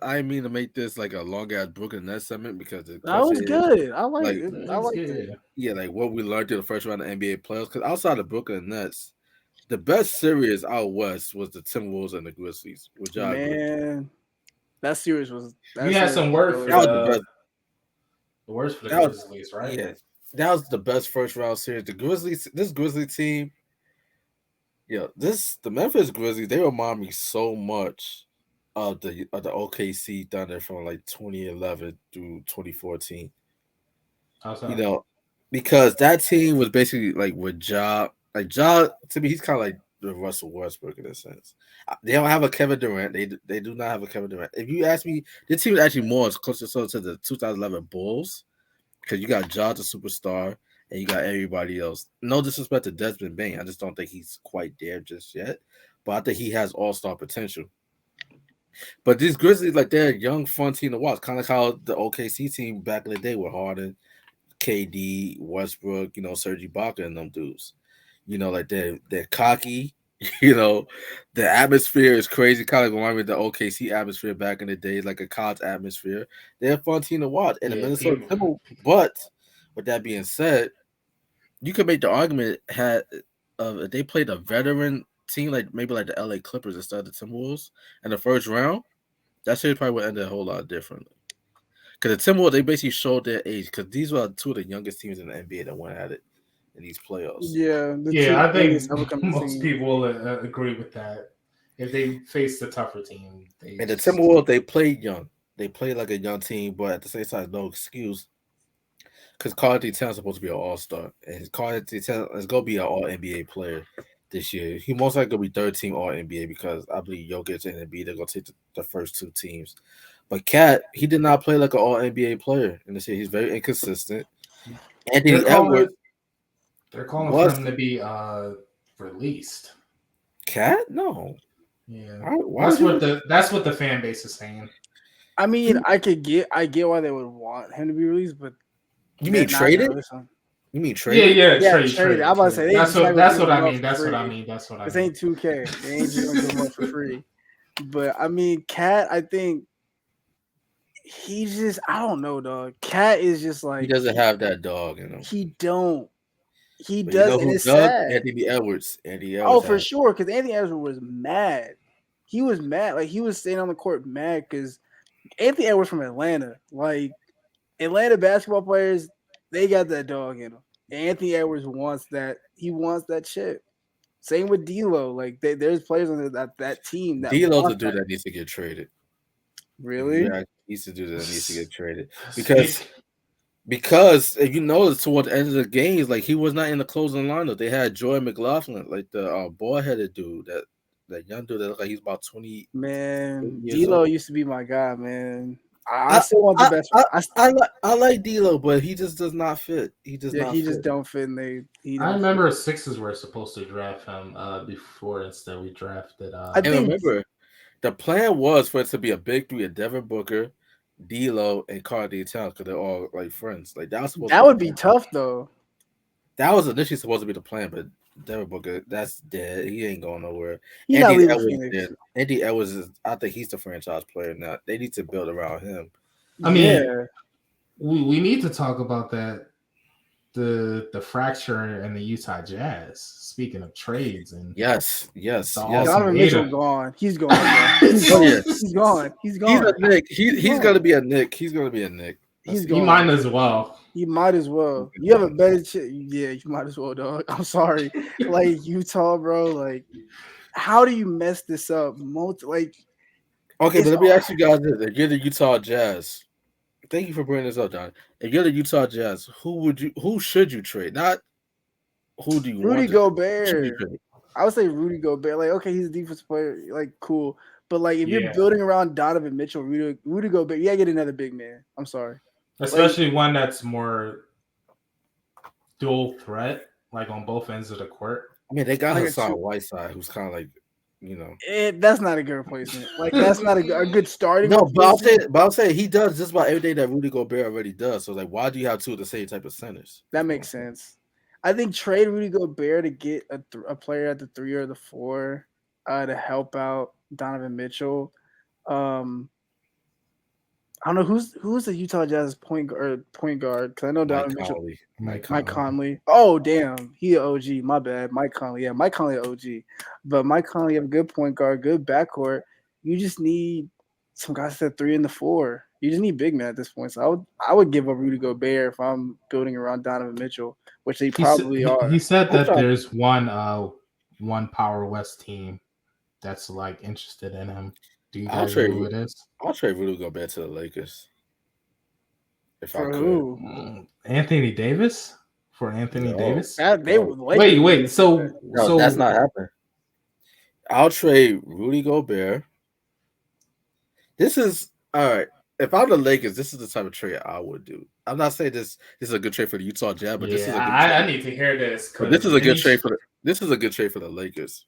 I mean to make this like a long ass Brooklyn Nets segment because that was good. I like it. I like it. Yeah, like what we learned in the first round of NBA playoffs. Because outside of Brooklyn Nets, the best series out west was the Timberwolves and the Grizzlies. That series was. You had some word for the worst for the Grizzlies, right? Yeah, that was the best first round series. The Grizzlies, this Grizzly team, the Memphis Grizzlies, they remind me so much of the OKC Thunder from like 2011 through 2014. Because that team was basically like with Ja. Like Ja, to me, he's kind of like the Russell Westbrook in a sense. They don't have a Kevin Durant. They do not have a Kevin Durant. If you ask me, this team is actually more closer to the 2011 Bulls because you got Ja, the superstar, and you got everybody else. No disrespect to Desmond Bane. I just don't think he's quite there just yet. But I think he has all-star potential. But these Grizzlies, like, they're a young, fun team to watch. Kind of how the OKC team back in the day were Harden, KD, Westbrook, Serge Ibaka and them dudes. Like they're cocky. The atmosphere is crazy. Kind of remind me of the OKC atmosphere back in the day, like a college atmosphere. They're a fun team to watch. And the Minnesota Timberwolves. But with that being said, you could make the argument if they played a veteran team, like maybe like the LA Clippers instead of the Timberwolves in the first round, that series probably would end a whole lot differently. Because the Timberwolves, they basically showed their age. Because these were two of the youngest teams in the NBA that went at it in these playoffs. I think most people agree with that. If they face the tougher team, the Timberwolves, they played young. they play like a young team, but at the same time, no excuse. Because Karl-Anthony Towns supposed to be an all-star, and Karl-Anthony Towns is gonna be an all-NBA player this year. He most likely gonna be third team all-NBA because I believe Jokic and Embiid they're gonna take the first two teams. But Cat, he did not play like an all-NBA player in this year. He's very inconsistent. They're Anthony calling. Edwards They're calling for was him to be released. Cat. No, Yeah, why that's what the fan base is saying. I mean, I get why they would want him to be released, but you mean they're not gonna traded? release him. You mean traded? Yeah, Trade. I'm about to say That's what I mean. That's what I mean. This ain't 2K. They ain't just gonna give him up for free. But I mean, Cat, I think he's just I don't know, dog. Cat is just like He doesn't have that dog in him. He don't. He But does, you know and who it's does? sad. Anthony Edwards. Oh, for sure, because Anthony Edwards was mad. He was mad, like he was staying on the court mad because Anthony Edwards from Atlanta, like Atlanta basketball players, they got that dog in them. Anthony Edwards wants that. He wants that shit. Same with D'Lo. Like there's players on that team. That D'Lo's the dude that needs to get traded. Really? Yeah, he's the dude that needs to get traded because if you notice towards the end of the games, like he was not in the closing lineup. They had Joy McLaughlin, like the bald-headed dude, that young dude that looked like he's about 20. Man, D'Lo used to be my guy, man. I still want the best. I like D'Lo, but he just does not fit. He just don't fit. I remember Sixers were supposed to draft him before. Instead, we drafted. I remember the plan was for it to be a big three of Devin Booker, D'Lo, and Karl-Anthony Towns because they're all like friends. Like that would be tough though. That was initially supposed to be the plan, but Devin Booker, that's dead. He ain't going nowhere. He's Andy Edwards is. I think he's the franchise player now. They need to build around him. I mean, we need to talk about that. The fracture in the Utah Jazz. Speaking of trades and yes. Donovan Mitchell gone. He's gone. He's gone. He's a Knick. He's gonna be a Knick. He's gonna be a Knick. He might as well. You might as well. You have a better yeah, you might as well, dog. I'm sorry. Like Utah, bro. Like, how do you mess this up? Okay, but let me ask you guys this. If you're the Utah Jazz, thank you for bringing this up, John. If you're the Utah Jazz, who should you trade? Not who do you want? Rudy Gobert. I would say Rudy Gobert. Like, okay, he's a defensive player. Like, cool. But like if you're building around Donovan Mitchell, Rudy Gobert, you gotta get another big man. I'm sorry. Especially one that's more dual threat, like on both ends of the court. I mean, they got Hassan Whiteside, who's kind of like, that's not a good replacement. Like, that's not a good starting. No, but I'll say he does just about everything that Rudy Gobert already does. So, like, why do you have two of the same type of centers? That makes sense. I think trade Rudy Gobert to get a player at the 3 or the 4 to help out Donovan Mitchell. I don't know who's the Utah Jazz point guard because I know Donovan Mitchell. Mike Conley. Oh damn, he an OG. My bad, Mike Conley. Yeah, Mike Conley an OG, but Mike Conley have a good point guard, good backcourt. You just need some guys at 3 and the 4. You just need big men at this point. So I would give up Rudy Gobert if I'm building around Donovan Mitchell, which they probably are. He said that there's one Power West team that's like interested in him. Do you guys know who it is? I'll trade Rudy Gobert to the Lakers. If I could. Who? Anthony Davis? For Anthony Davis? Wait. So that's not happening. I'll trade Rudy Gobert. This is all right. If I'm the Lakers, this is the type of trade I would do. I'm not saying this is a good trade for the Utah Jazz, but this is a good trade. I need to hear this. But this is a good trade for the Lakers.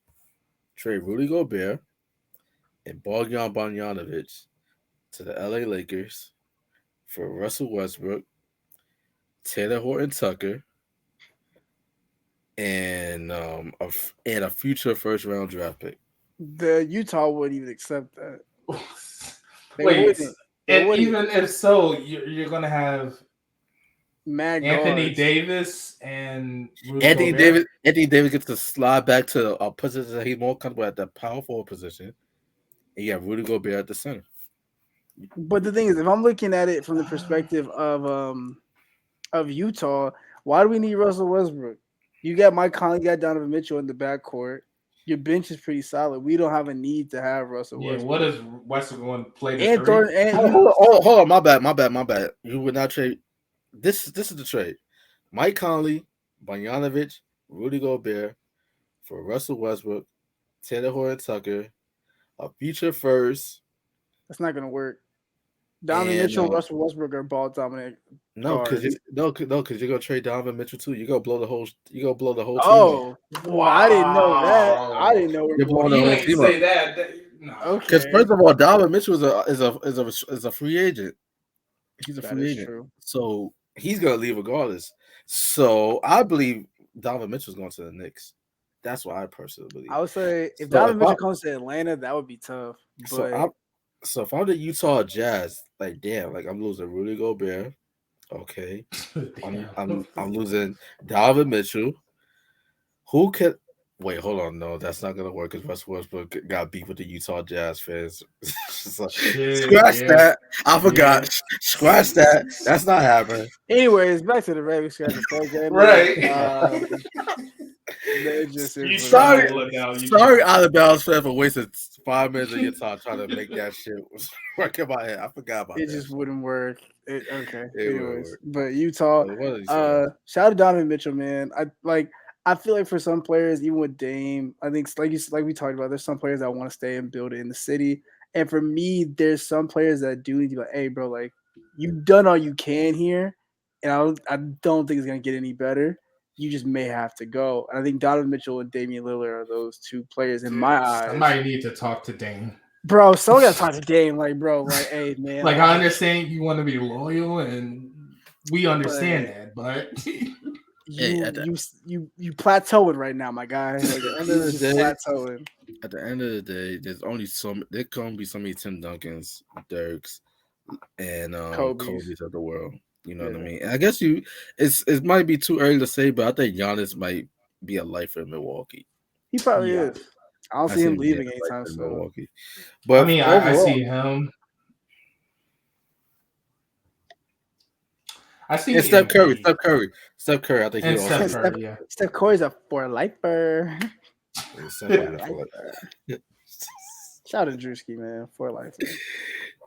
Trade Rudy Gobert and Bogdan Bogdanović to the LA Lakers for Russell Westbrook, Taylor Horton-Tucker, and a future first round draft pick. The Utah wouldn't even accept that. Even if so, you're gonna have Anthony Davis and Anthony Davis gets to slide back to a position that he's more comfortable at, the power forward position. And you have Rudy Gobert at the center. But the thing is, if I'm looking at it from the perspective of Utah, why do we need Russell Westbrook? You got Mike Conley, you got Donovan Mitchell in the backcourt. your bench is pretty solid. We don't have a need to have Russell Yeah, Westbrook. what does Westbrook want to play the And three? Thornton, and Hold on, my bad. You would not trade. This is the trade: Mike Conley, Bogdanovic, Rudy Gobert for Russell Westbrook, Taylor Horton Tucker, a future first. that's not gonna work. Donovan And Mitchell, Russell Westbrook are ball dominant guards. because you're gonna trade Donovan Mitchell too. You go blow the whole team. Oh, well, I didn't know that. I didn't know we You're were blowing going the You whole ain't team say up. that. No. Because Okay, first of all, Donovan Mitchell is a free agent. He's a that free is agent, true. so he's gonna leave regardless. So I believe Donovan Mitchell's going to the Knicks. That's what I personally believe. I would say if So Donovan if Mitchell I- comes to Atlanta, that would be tough. So But I'm so if I'm the Utah Jazz, like damn, like I'm losing Rudy Gobert. Okay, I'm losing Donovan Mitchell. Who can wait? Hold on, no, that's not gonna work because Russell Westbrook got beef with the Utah Jazz fans. So, scratch that. I forgot. Scratch that. That's not happening. anyways, back to the regular schedule program. Right. It just is You what Sorry, it is. look out. sorry, Outta Bounds fan for wasting 5 minutes of your time trying to make that shit work in my head. I forgot about It that. just wouldn't work. Okay. It wouldn't Anyways, work. but Utah. What did you say? Shout out to Donovan Mitchell, man. I feel like for some players, even with Dame, I think like we talked about, there's some players that want to stay and build it in the city. And for me, there's some players that do need to be like, hey, bro, like you've done all you can here, and I don't think it's gonna get any better. You just may have to go. And I think Donovan Mitchell and Damian Lillard are those two players in my eyes. Somebody need to talk to Dame. Bro, someone gotta talk to Dame, like, bro, like, hey, man. Like, I understand you want to be loyal, and we understand that, but you plateauing right now, my guy. Like, At the end of the just day, plateauing. At the end of the day, there can be so many Tim Duncans, Dirks, and Kobe's of the world. You know what I mean? And I guess it might be too early to say, but I think Giannis might be a lifer in Milwaukee. He probably is. I don't see him leaving anytime soon. Milwaukee. But I mean, I see him. I see and Steph Curry. I think and he Steph also. Curry, yeah. Steph Curry's a for lifer. Shout out to Drewski, man, for life.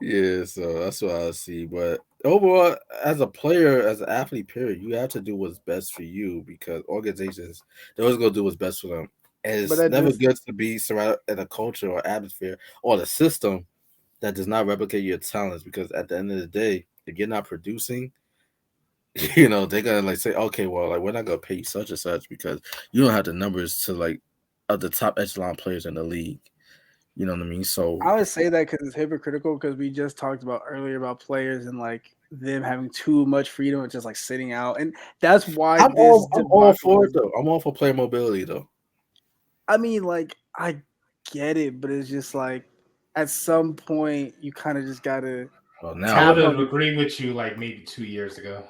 Yeah, so that's what I see. But overall, as a player, as an athlete, period, you have to do what's best for you because organizations they're always gonna do what's best for them. And it's never good to be surrounded in a culture or atmosphere or the system that does not replicate your talents because at the end of the day, if you're not producing, they're gonna like say, okay, well, like we're not gonna pay you such and such because you don't have the numbers to like of the top echelon players in the league. You know what I mean? So I would say that because it's hypocritical because we just talked about earlier about players and like them having too much freedom and just like sitting out, and that's why I'm all for it though. I'm all for player mobility though. I mean, like I get it, but it's just like at some point you kind of just gotta. Well, now I would have agreed with you like maybe 2 years ago.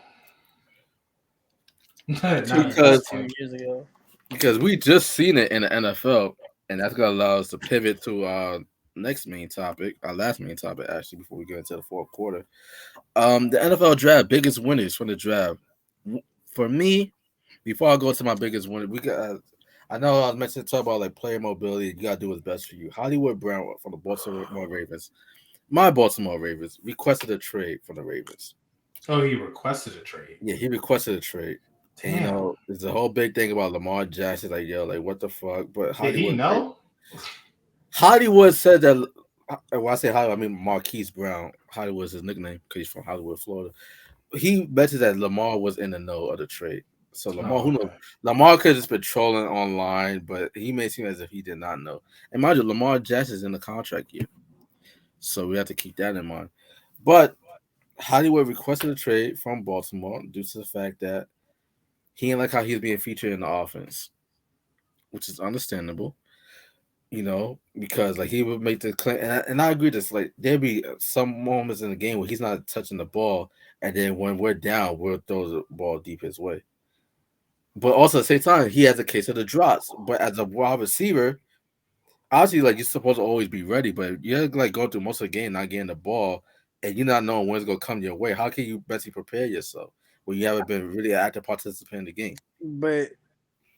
2 years ago. Because we just seen it in the NFL, and that's gonna allow us to pivot to our last main topic, actually, before we get into the fourth quarter. The NFL draft, biggest winners from the draft. For me, before I go to my biggest winner, I know I was mentioning talk about like player mobility. You gotta do what's best for you. Hollywood Brown from the Baltimore Ravens. My Baltimore Ravens requested a trade from the Ravens. Oh, he requested a trade. Yeah, he requested a trade. Damn. There's a whole big thing about Lamar Jackson. Like, yo, like what the fuck? But Did he know? Hollywood said that. When I say Hollywood, I mean Marquise Brown. Hollywood's his nickname because he's from Hollywood, Florida. He mentioned that Lamar was in the know of the trade. So Lamar, who knows? Lamar could have just been trolling online, but he made it seem as if he did not know. And mind you, Lamar Jackson's in the contract year, so we have to keep that in mind. But Hollywood requested a trade from Baltimore due to the fact that he didn't like how he was being featured in the offense, which is understandable, because like he would make the claim, and I agree. This like there'd be some moments in the game where he's not touching the ball, and then when we're down, we'll throw the ball deep his way. But also at the same time, he has a case of the drops. But as a wide receiver, obviously, like you're supposed to always be ready, but you're like going through most of the game not getting the ball, and you're not knowing when it's gonna come your way. How can you best prepare yourself when you haven't been really an active participant in the game? But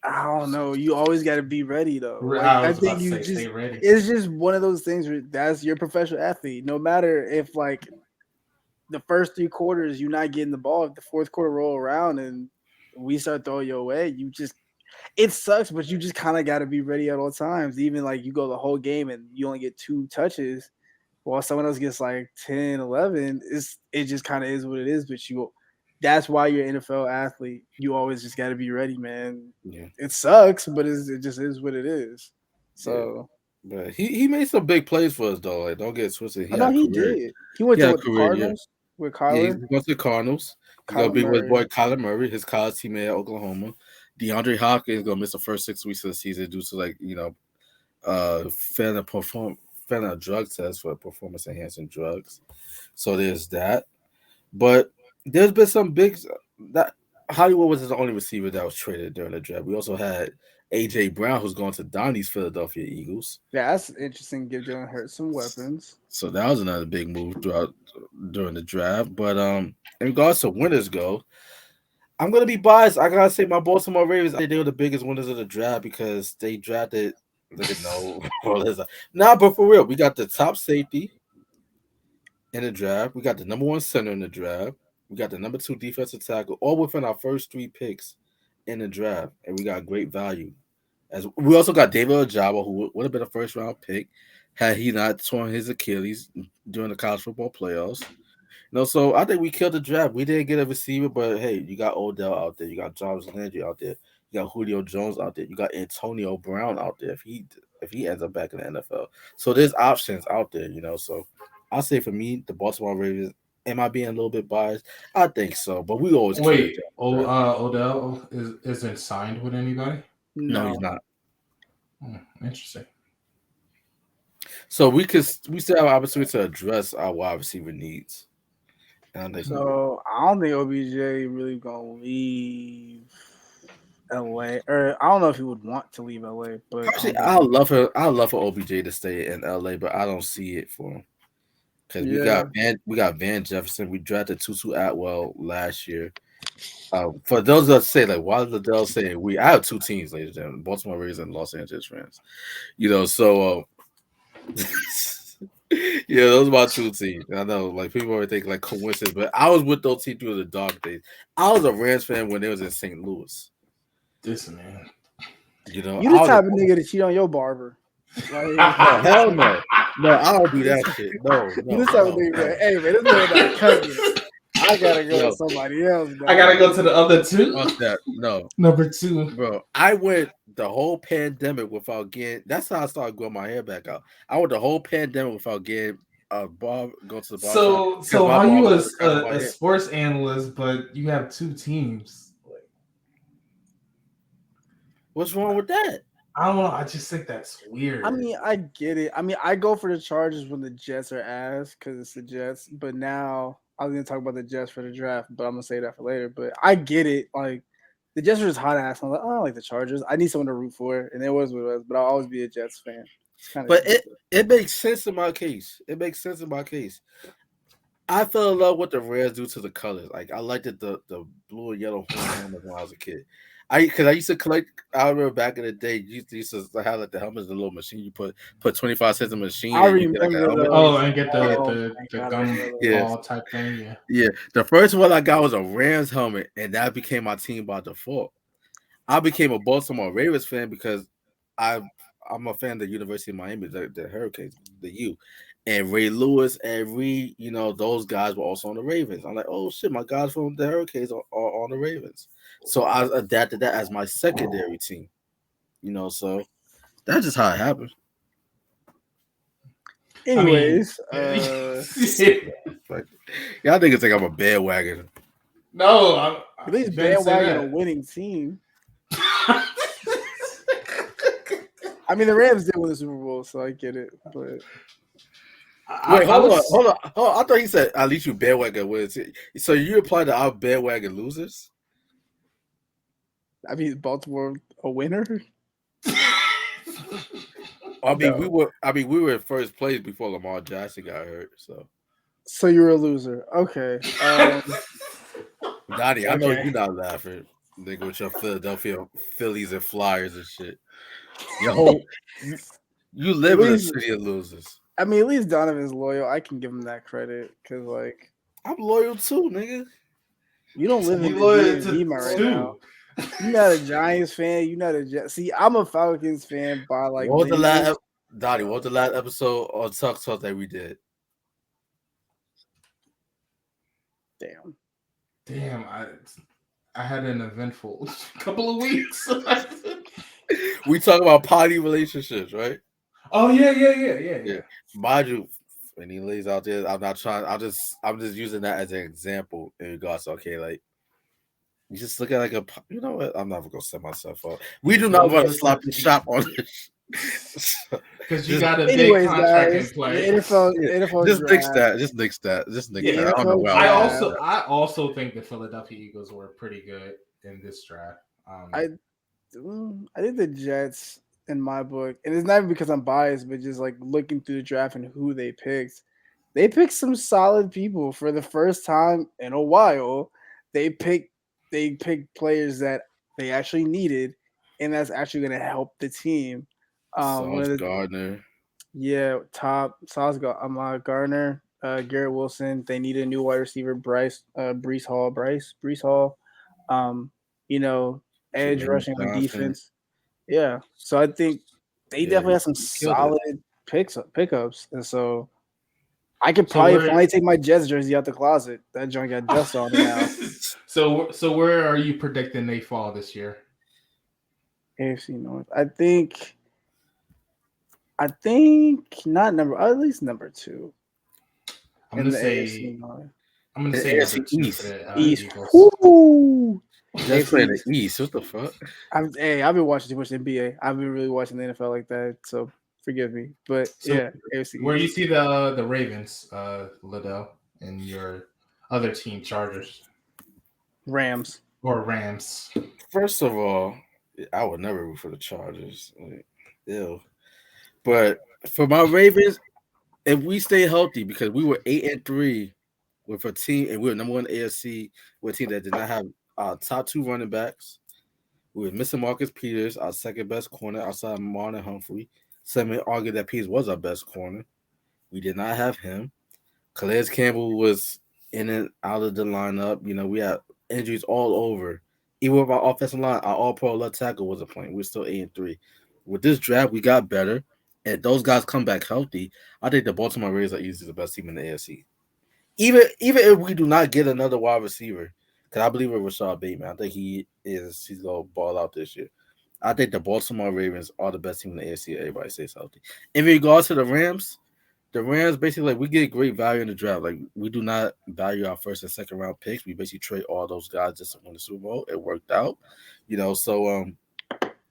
I don't know. You always got to be ready though. Like, I I was think about to you say, just stay ready. it's just one of those things where that's your professional athlete. No matter if like the first 3 quarters you're not getting the ball, if the fourth quarter roll around and we start throwing you away, you just it sucks, but you just kind of got to be ready at all times. Even like you go the whole game and you only get 2 touches, while someone else gets like 10, 11. It just kind of is what it is. But that's why you're an NFL athlete. You always just got to be ready, man. Yeah. It sucks, but it just is what it is. So, but he made some big plays for us though. Like, don't get twisted. I know he did. He went to the Cardinals with Kyler. He went to the Cardinals. He's gonna Kyler be with his Murray. boy Kyler Murray, his college teammate at Oklahoma. DeAndre Hopkins is gonna miss the first 6 weeks of the season due to failing a drug test for performance enhancing drugs. So there's that. But there's been some big that Hollywood wasn't the only receiver that was traded during the draft. We also had AJ Brown, who's going to Donnie's Philadelphia Eagles. Yeah, that's interesting. Give Jalen Hurts some weapons. So that was another big move during the draft. But in regards to winners go, I'm gonna be biased. I gotta say my Baltimore Ravens. I think they were the biggest winners of the draft because they drafted. Look at nah, but for real, we got the top safety in the draft. We got the number 1 center in the draft. We got the number 2 defensive tackle, all within our first 3 picks in the draft, and we got great value. As we also got David Ojabo, who would have been a first round pick had he not torn his Achilles during the college football playoffs. So I think we killed the draft. We didn't get a receiver, but hey, you got Odell out there, you got Jarvis Landry out there, you got Julio Jones out there, you got Antonio Brown out there if he ends up back in the NFL. So there's options out there, So I'll say for me, the Baltimore Ravens. Am I being a little bit biased? I think so, but we always wait. Odell isn't signed with anybody. No, he's not. Interesting. So we still have an opportunity to address our wide receiver needs. So I don't think OBJ really gonna leave LA, or I don't know if he would want to leave LA. But actually, I love for OBJ to stay in LA, but I don't see it for him because we got Van Jefferson. We drafted Tutu Atwell last year. For those that say like, why did Adele say we? I have 2 teams, ladies and gentlemen, Baltimore Ravens and Los Angeles Rams. So. Yeah, those are my 2 teams. I know, like people always think like coincidence, but I was with those teams through the dark days. I was a Rams fan when they was in St. Louis. This man, you the type of nigga to cheat on your barber. Like, no, hell no, I don't do that shit. No, you the type of nigga, man. Hey man, this man not cutting. I gotta go with somebody else. Bro. I gotta go to the other 2. Fuck that. No, number 2, bro. I went the whole pandemic without getting. That's how I started growing my hair back out. I went the whole pandemic without getting a bar. Go to the bar. So how you a sports analyst, but you have 2 teams? What's wrong with that? I don't know. I just think that's weird. I mean, I get it. I mean, I go for the Chargers when the Jets are ass because it's the Jets. But now I was gonna talk about the Jets for the draft, but I'm gonna say that for later. But I get it. Like the Jets are just hot ass. I'm like, oh, I like the Chargers. I need someone to root for, and it was what it was. But I'll always be a Jets fan. But it makes sense in my case. I fell in love with the Reds due to the colors. Like I liked the blue and yellow helmet when I was a kid. Because I used to collect. I remember back in the day, you used to have like the helmets, the little machine. You put 25 cents in the machine. I remember. And get the gum ball type thing. Yeah. The first one I got was a Rams helmet, and that became my team by default. I became a Baltimore Ravens fan because I'm a fan of the University of Miami, the Hurricanes, the U. And Ray Lewis and Reed, those guys were also on the Ravens. I'm like, oh shit, my guys from the Hurricanes are on the Ravens. So I adapted that as my secondary team. So that's just how it happened. Anyways, y'all niggas think I'm a bandwagon. No, at least bandwagon a winning team. I mean, the Rams did win the Super Bowl, so I get it. But wait, hold on. I thought he said at least you bandwagon wins. So you apply to our bandwagon losers? I mean, Baltimore a winner. We were in first place before Lamar Jackson got hurt. So you're a loser. Okay. Donnie, I know you're not laughing. They go with your Philadelphia Phillies and Flyers and shit. Yo, you live in a city of losers. I mean, at least Donovan's loyal. I can give him that credit because, like, I'm loyal too, nigga. you don't live in the DMV right now. You're not a Giants fan. You're not a Jets. See, I'm a Falcons fan by like. What was the last episode on Talk that we did? Damn, I had an eventful couple of weeks. We talk about potty relationships, right? Oh yeah. Mind you, when he lays out there, I'm not trying. I'm just using that as an example in regards to like you just look at like a. You know what? I'm never gonna set myself up. We do not want to slap the shop on this. Because you got a big contract guys, in play. NFL just nix that. Just nix that. I don't know where I also think the Philadelphia Eagles were pretty good in this draft. I think the Jets, in my book, and it's not even because I'm biased, but just like looking through the draft and who they picked some solid people for the first time in a while. They picked players that they actually needed, and that's actually going to help the team. Sauce Gardner. Yeah, Sauce Gardner, Garrett Wilson. They need a new wide receiver, Breece Hall. Edge rushing on defense. Yeah, so I think they definitely have some solid pickups, and so I could probably finally take my Jets jersey out the closet. That joint got dust on it now. So where are you predicting they fall this year? AFC North. I think not at least number 2. I'm gonna say AFC East. That's playing the East. What the fuck? I've been watching too much NBA. I've been really watching the NFL like that, so forgive me. But AFC. Where you see the Ravens, Liddell, and your other team, Chargers, Rams. First of all, I would never root for the Chargers. Ew. But for my Ravens, if we stay healthy, because we were 8-3 with a team, and we were number 1 AFC with a team that did not have our top 2 running backs. We were missing Marcus Peters, our second best corner outside Marlon Humphrey. Some may argue that Peters was our best corner. We did not have him. Calais Campbell was in and out of the lineup. We had injuries all over. Even with our offensive line, our all-pro left tackle wasn't playing. We were still 8-3. With this draft, we got better. And those guys come back healthy. I think the Baltimore Ravens are easily the best team in the AFC. Even if we do not get another wide receiver, because I believe in Rashad Bateman. I think he's going to ball out this year. I think the Baltimore Ravens are the best team in the AFC. Everybody stays healthy. In regards to the Rams basically, we get great value in the draft. Like, we do not value our first and second round picks. We basically trade all those guys just to win the Super Bowl. It worked out. So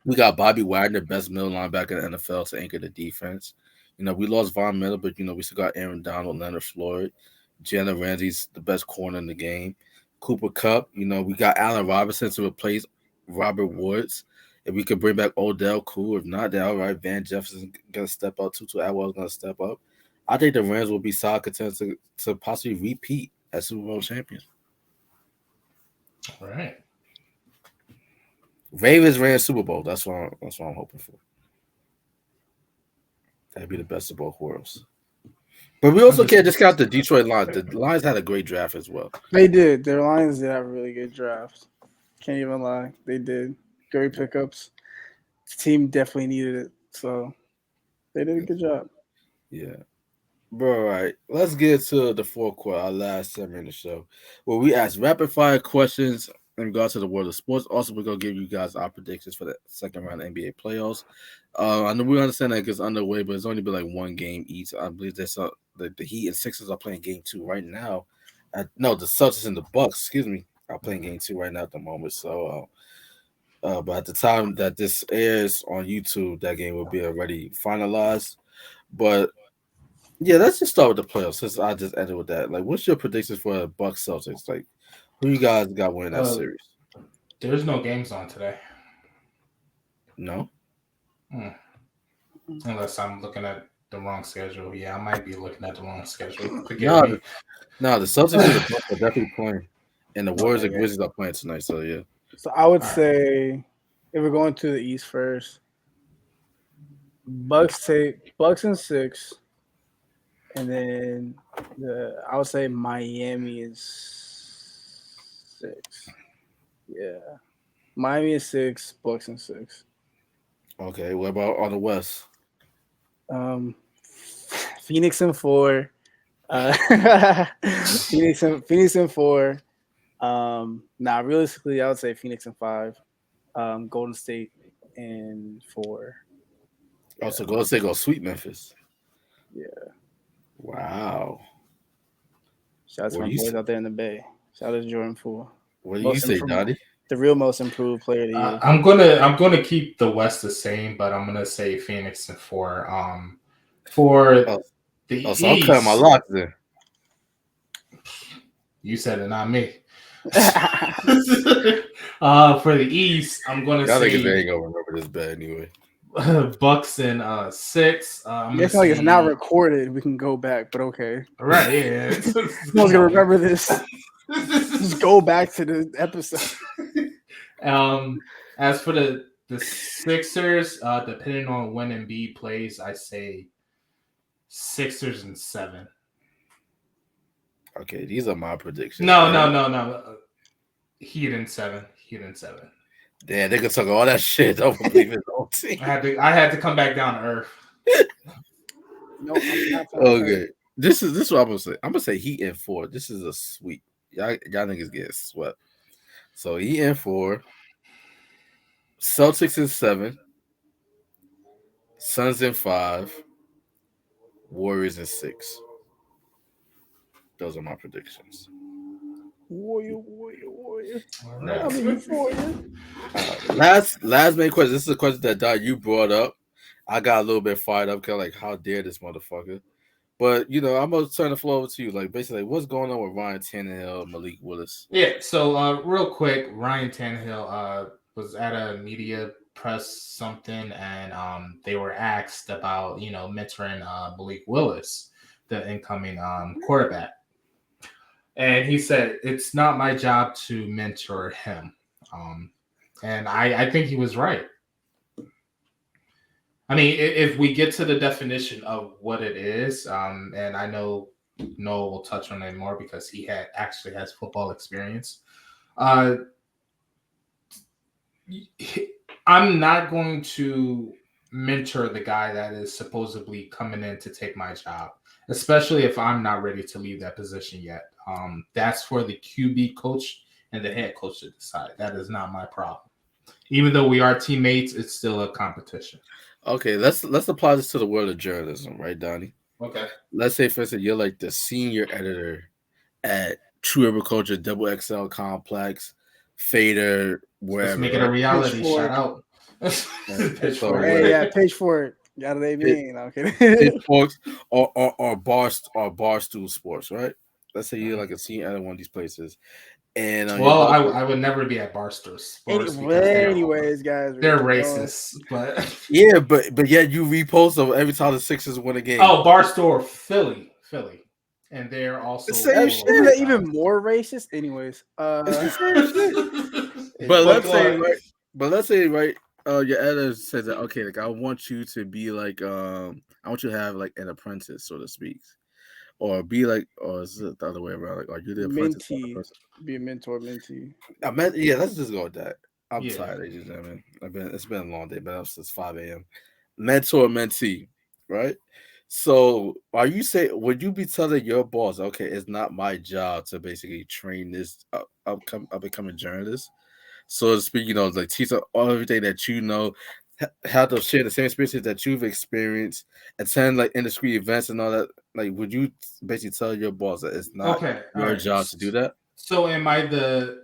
we got Bobby Wagner, best middle linebacker in the NFL, to anchor the defense. We lost Von Miller, but we still got Aaron Donald, Leonard Floyd. Jalen Ramsey's the best corner in the game. Cooper Kupp, we got Allen Robinson to replace Robert Woods. If we could bring back Odell, cool. If not, then all right. Van Jefferson's gonna step up. Tutu Atwell's gonna step up. I think the Rams will be solid contenders to possibly repeat as Super Bowl champions. All right. Ravens ran Super Bowl. That's what I'm hoping for. That'd be the best of both worlds. But we also can't discount the Detroit Lions. The Lions had a great draft as well. They did. Their Lions did have a really good draft. Can't even lie. They did. Great pickups. The team definitely needed it. So they did a good job. Yeah. Bro, all right. Let's get to the fourth quarter, our last segment of the show, where we ask rapid fire questions in regards to the world of sports. Also, we're going to give you guys our predictions for the second round of NBA playoffs. I know we understand that it gets underway, but it's only been like one game each. I believe there's the Heat and Sixers are playing game 2 right now. The Celtics and the Bucks, are playing game 2 right now at the moment. So, but at the time that this airs on YouTube, that game will be already finalized. But yeah, let's just start with the playoffs since I just ended with that. Like, what's your predictions for the Bucks Celtics? Like, who you guys got winning that series? There's no games on today. No? Unless I'm looking at the wrong schedule. Yeah, I might be looking at the wrong schedule. No, the Celtics and the Bucks are definitely playing. And the Warriors and Grizzlies are playing tonight, so yeah. So I would say if we're going to the East first, Bucks in 6, and then I would say Miami is 6. Yeah, Miami is 6, Bucks in 6. Okay, what about on the West? Phoenix in 4. Phoenix in 4. Realistically, I would say Phoenix in 5. Golden State in 4. Yeah. Oh, so Golden State go sweep Memphis. Yeah. Wow. Shout out to my boys out there in the Bay. Shout out to Jordan Poole. What do you say, Dottie? The real most improved player of the year. I'm gonna keep the West the same, but I'm gonna say Phoenix in 4. For the East, so I'm cutting my locks there. You said it, not me. For the East, I'm gonna say. I think they ain't gonna remember this bad anyway. Bucks in 6. It's like it's not recorded. We can go back, but okay. Right? Yeah. No one's gonna remember this. Just go back to the episode. As for the Sixers, depending on when Embiid plays, I say Sixers in 7. Okay, these are my predictions. No. Heat in 7. Damn, they could talk all that shit. Don't believe his own team. I had to come back down to earth. No, I'm not. Okay, this is what I'm gonna say. I'm gonna say Heat in 4. This is a sweep. Y'all niggas getting swept. So Heat in 4. Celtics in 7. Suns in 5. Warriors in 6. Those are my predictions. Warrior. Last main question. This is a question that you brought up. I got a little bit fired up, kind of like, how dare this motherfucker? But I'm gonna turn the floor over to you. Like, basically, what's going on with Ryan Tannehill, Malik Willis? Yeah. So, real quick, Ryan Tannehill was at a media press something, and they were asked about mentoring Malik Willis, the incoming quarterback. And he said, it's not my job to mentor him. And I think he was right. I mean, if we get to the definition of what it is, and I know Noah will touch on it more because he actually has football experience. I'm not going to mentor the guy that is supposedly coming in to take my job, especially if I'm not ready to leave that position yet. That's for the QB coach and the head coach to decide. That is not my problem. Even though we are teammates, it's still a competition. Okay, let's apply this to the world of journalism, right, Donnie? Okay. Let's say, for instance, you're like the senior editor at True Agriculture, Double XL Complex, Fader, wherever. Let's make it a reality. Shout out. Page for it. Got what I mean? Okay. Pitchforks or Barstool Sports, right? Let's say you're like a senior editor at one of these places. And I would never be at Barstool Sports. Anyways, guys, they're racist, but but yet you repost them every time the Sixers win a game. Oh, Barstool Philly, and they're also isn't that even more racist? Anyways, but let's say your editor says that, okay, like I want you to be like I want you to have like an apprentice, so to speak. Or be like, or is it the other way around? Like, are you the mentee? Be a mentor, mentee. Let's just go with that. I'm tired, ladies and gentlemen. It's been a long day, but up since 5 a.m. Mentor, mentee, right? So, would you be telling your boss, okay, it's not my job to basically train this up and coming journalist, so to speak, like teach them everything that you know, have to share the same experiences that you've experienced, attend like industry events and all that. Like, would you basically tell your boss that it's not your job to do that? So, am I the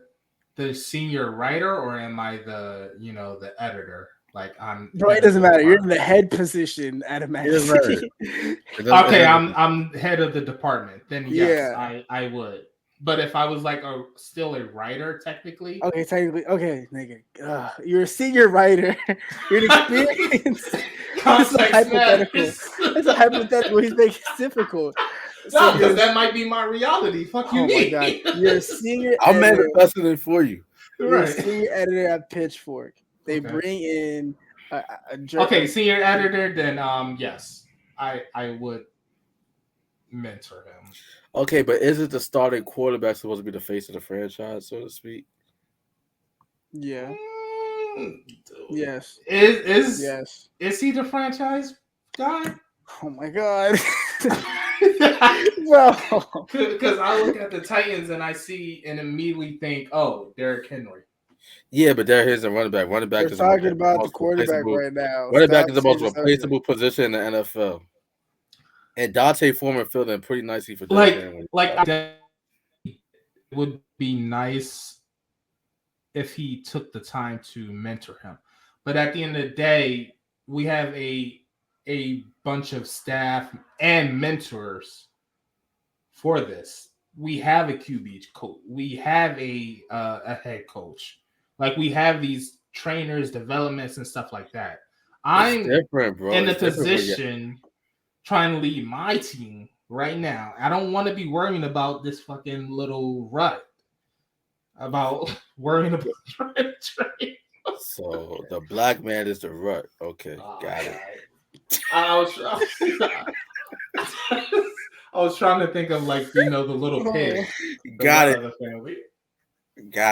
senior writer or am I the the editor? Like, I'm. Bro, it doesn't matter. You're in the head position at a magazine. Okay, I'm head of the department. Then yes, I would. But if I was like still a writer, technically. Okay, nigga. You're a senior writer. You're an experienced. It's a hypothetical. It's a hypothetical. He's making it difficult. No, because that might be my reality. Fuck you, my God. You're a senior. I'm manifesting it for you. The senior editor at Pitchfork. They bring in okay, senior editor. Then yes, I would mentor him. Okay, but isn't the starting quarterback supposed to be the face of the franchise, so to speak? Yeah. Yes. Is he the franchise guy? Oh my god. No. Because I look at the Titans and I see and immediately think, oh, Derrick Henry. Yeah, but there is a running back. Running back We're is talking about the quarterback right now. Running back is the most replaceable position in the NFL. And Dante Foreman filled in pretty nicely for it would be nice if he took the time to mentor him. But at the end of the day, we have a bunch of staff and mentors for this. We have a QB coach. We have a head coach. Like we have these trainers, developments, and stuff like that. I'm different, bro. In a position trying to lead my team right now. I don't want to be worrying about this fucking little rut. About worrying about trying to train. So the black man is the rut. Okay, got it. I was trying to think of like the little pig. Got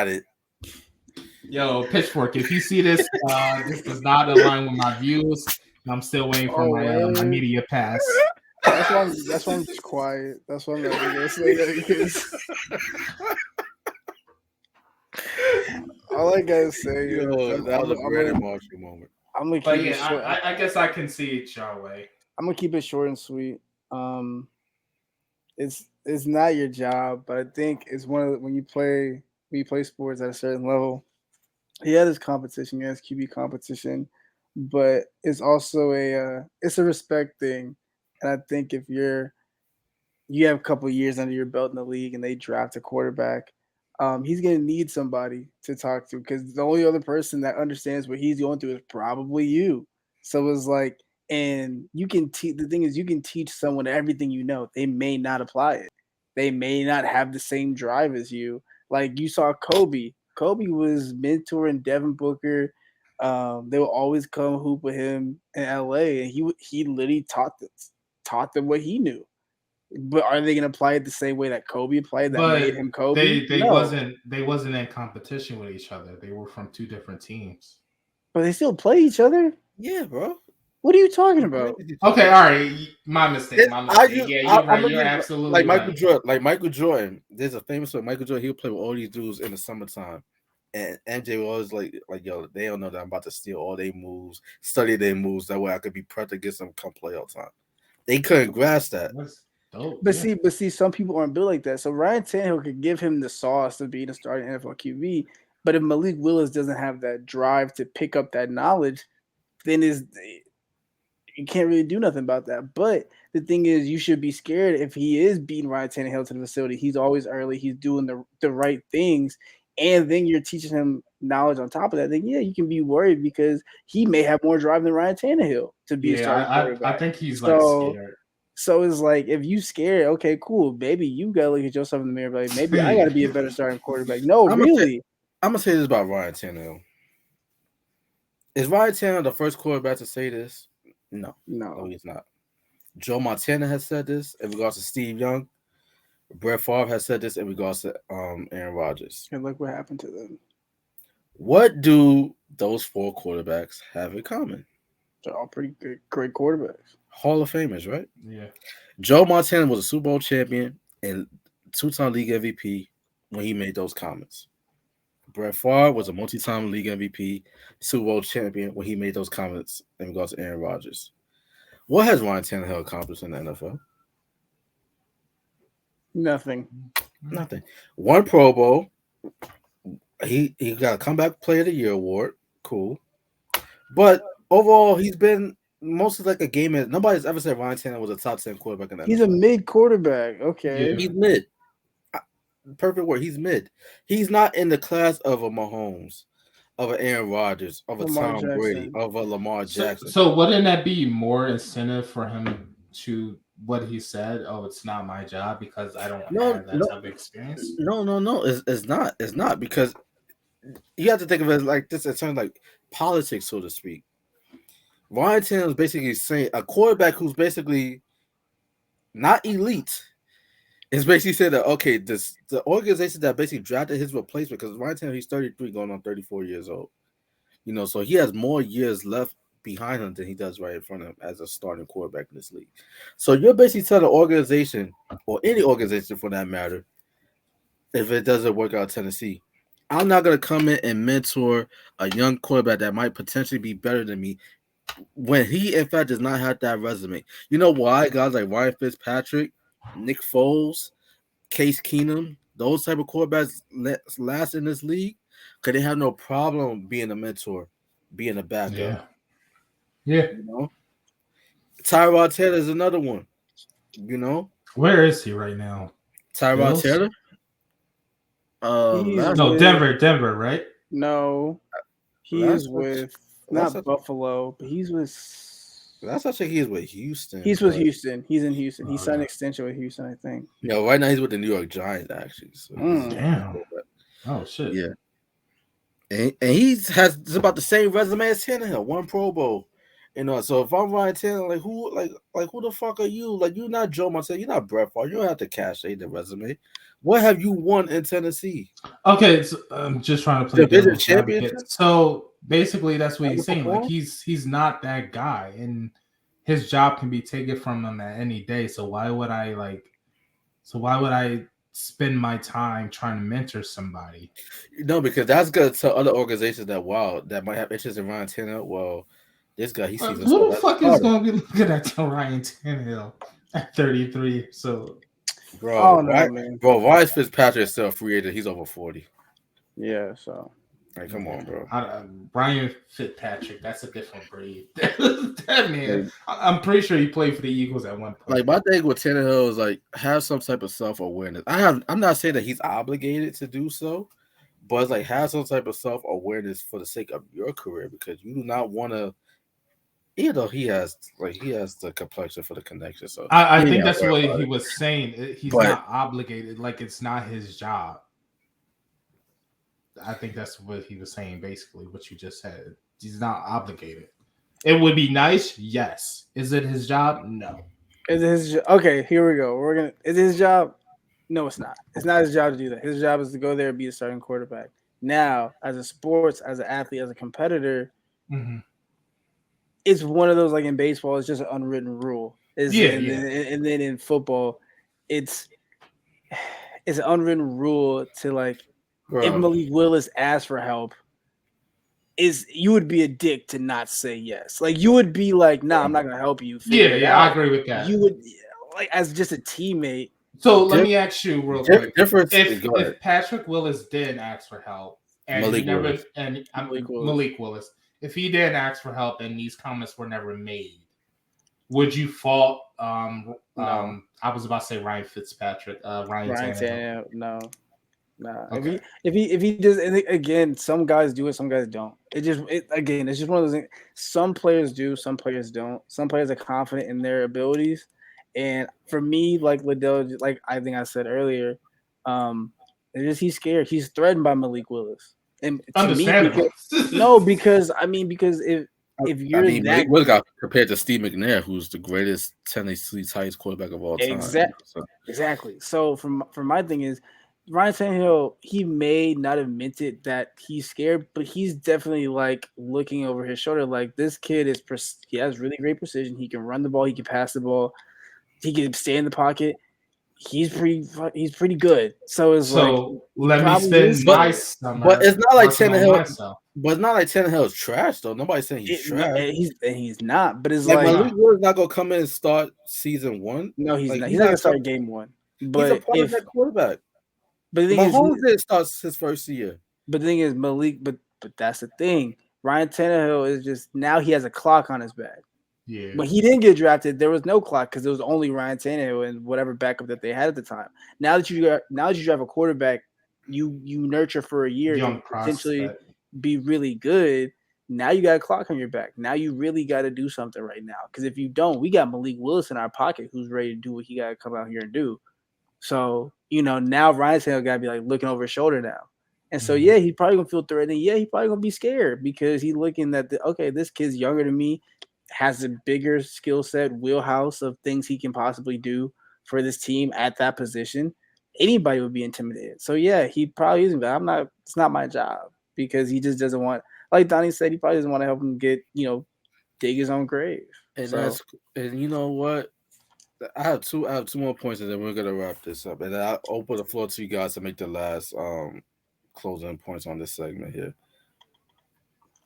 it. Yo, Pitchfork, if you see this, this does not align with my views. I'm still waiting for my media pass. That's why I'm just quiet. That's why I'm not gonna say that because all I gotta say, that was a Brandon Marshall moment. I'm gonna keep it short. I guess I can see it your way. I'm gonna keep it short and sweet. It's not your job, but I think it's one of when you play sports at a certain level. Yeah, there's competition, yes, QB competition, but it's also it's a respect thing. And I think if you have a couple of years under your belt in the league and they draft a quarterback, he's gonna need somebody to talk to because the only other person that understands what he's going through is probably you. So it's like, and you can the thing is you can teach someone everything you know. They may not apply it. They may not have the same drive as you. Like you saw Kobe. Kobe was mentoring Devin Booker. They would always come hoop with him in LA, and he literally taught them what he knew. But are they going to apply it the same way that Kobe applied that made him Kobe? They wasn't in competition with each other. They were from two different teams. But they still play each other? Yeah, bro. What are you talking about? Okay, all right. My mistake. You're right. You're absolutely like right. Michael Jordan. Like Michael Jordan. There's a famous one. Michael Jordan. He'll play with all these dudes in the summertime. And MJ was like, yo, they don't know that I'm about to steal all their moves, study their moves. That way I could be prepped against them come playoff time. They couldn't grasp that. But see, some people aren't built like that. So Ryan Tannehill could give him the sauce to be the starting NFL QB. But if Malik Willis doesn't have that drive to pick up that knowledge, then you can't really do nothing about that. But the thing is, you should be scared if he is beating Ryan Tannehill to the facility. He's always early. He's doing the right things. And then you're teaching him knowledge on top of that. Then, yeah, you can be worried because he may have more drive than Ryan Tannehill to be a starting quarterback. I think he's scared. So it's like, if you scared, okay, cool. Maybe you got to look at yourself in the mirror. Like, maybe I got to be a better starting quarterback. No, I'm really. I'm going to say this about Ryan Tannehill. Is Ryan Tannehill the first quarterback to say this? No, he's not. Joe Montana has said this in regards to Steve Young. Brett Favre has said this in regards to Aaron Rodgers. And look what happened to them. What do those four quarterbacks have in common? They're all pretty good, great quarterbacks. Hall of Famers, right? Yeah. Joe Montana was a Super Bowl champion and two-time league MVP when he made those comments. Brett Favre was a multi-time league MVP, Super Bowl champion when he made those comments in regards to Aaron Rodgers. What has Ryan Tannehill accomplished in the NFL? Nothing. One Pro Bowl. He got a comeback player of the year award. Cool. But overall, he's been mostly like a game. Nobody's ever said Ryan Tannehill was a top 10 quarterback in the NFL. He's a mid quarterback. Okay. Yeah. He's mid. Perfect word. He's mid. He's not in the class of a Mahomes, of an Aaron Rodgers, of a Tom Brady, of a Lamar Jackson. So wouldn't that be more incentive for him to what he said? Oh, it's not my job because I don't have that type of experience. No. It's not. It's not because you have to think of it like this in terms of like politics, so to speak. Ryan Tannehill is basically saying a quarterback who's basically not elite is basically saying that okay, the organization that basically drafted his replacement because Ryan Tannehill he's 33 going on 34 years old. So he has more years left behind him than he does right in front of him as a starting quarterback in this league. So you're basically telling the organization or any organization for that matter, if it doesn't work out Tennessee, I'm not gonna come in and mentor a young quarterback that might potentially be better than me when he in fact does not have that resume. You know why guys like Ryan Fitzpatrick, Nick Foles, Case Keenum, those type of quarterbacks last in this league because they have no problem being a mentor, being a backup. Yeah. Tyrod Taylor is another one. Where is he right now? Tyrod Taylor. Denver, right? No, he is with not Buffalo, but he's with. Last I checked, he is with Houston. He's with Houston. He's in Houston. He signed an extension with Houston, I think. Yeah, right now he's with the New York Giants, actually. So damn. Oh shit. Yeah. And he's about the same resume as Tannehill, 1 Pro Bowl. So if I'm Ryan Tannehill, like who the fuck are you? Like you're not Joe Montana, you're not Brett Favre. You don't have to cash the resume. What have you won in Tennessee? Okay, so I'm just trying to play division championship. So basically, that's what he's saying. Like he's not that guy, and his job can be taken from him at any day. So why would I spend my time trying to mentor somebody? No, because that's good to other organizations that might have interest in Ryan Tannehill. Well, this guy he sees. Who the fuck is going to be looking at Ryan Tannehill at 33? So. Bro, Ryan Fitzpatrick is still a free agent. He's over 40. Yeah, so. Like, come on, bro. Ryan Fitzpatrick, that's a different breed. That man, I'm pretty sure he played for the Eagles at one point. Like, my thing with Tannehill is, like, have some type of self-awareness. I'm not saying that he's obligated to do so, but it's like, have some type of self-awareness for the sake of your career because you do not want to. Even though he has the complexion for the connection, so I think that's what he was saying. He's not obligated, like it's not his job. I think that's what he was saying, basically, what you just said. He's not obligated. It would be nice, yes. Is it his job? No. Is it his okay? Here we go. Is it his job? No, it's not. It's not his job to do that. His job is to go there and be a starting quarterback. Now, as an athlete, as a competitor. Mm-hmm. It's one of those like in baseball, it's just an unwritten rule. And then in football, it's an unwritten rule to like if Malik Willis asks for help, you would be a dick to not say yes. Like you would be like, nah, I'm not gonna help you. I agree with that. You would like as just a teammate. So let me ask you real quick. If Patrick Willis didn't ask for help and Malik Willis. If he didn't ask for help and these comments were never made, would you fault? No. I was about to say Ryan Fitzpatrick, Ryan Tannehill. No. Okay. If he does, and again, some guys do it, some guys don't. It's just one of those things. Some players do, some players don't. Some players are confident in their abilities, and for me, like Liddell, like I think I said earlier, he's scared. He's threatened by Malik Willis. And understandable. Because if you're Malik Willis got compared to Steve McNair, who's the greatest Tennessee Titans quarterback of all time. Exactly. So from my thing is Ryan Tannehill, he may not have meant it that he's scared, but he's definitely like looking over his shoulder. Like this kid he has really great precision. He can run the ball. He can pass the ball. He can stay in the pocket. He's pretty good. So let me spend my summer. But it's not like Tannehill. But it's not like Tannehill is trash though. Nobody's saying he's trash. He's not. But it's like Malik Willis not gonna come in and start season 1. No, he's not. He's not gonna start game 1. But he's a part of that quarterback. But the thing Mahomes didn't start his first year. But the thing is, Malik. But that's the thing. Ryan Tannehill is just now he has a clock on his back. Yeah. When he didn't get drafted, there was no clock because it was only Ryan Tannehill and whatever backup that they had at the time. Now that you draft a quarterback, you nurture for a year to potentially be really good. Now you got a clock on your back. Now you really got to do something right now. Because if you don't, we got Malik Willis in our pocket who's ready to do what he got to come out here and do. So, now Ryan Tannehill got to be like looking over his shoulder now. And so, yeah, he probably gonna feel threatened. Yeah, he probably gonna be scared because he's looking at okay, this kid's younger than me, has a bigger skill set, wheelhouse of things he can possibly do for this team at that position. Anybody would be intimidated. So yeah, he probably isn't. But I'm not. It's not my job because he just doesn't want. Like Donnie said, he probably doesn't want to help him get dig his own grave. And So, and you know what? I have two more points, and then we're gonna wrap this up. And I'll open the floor to you guys to make the last closing points on this segment here.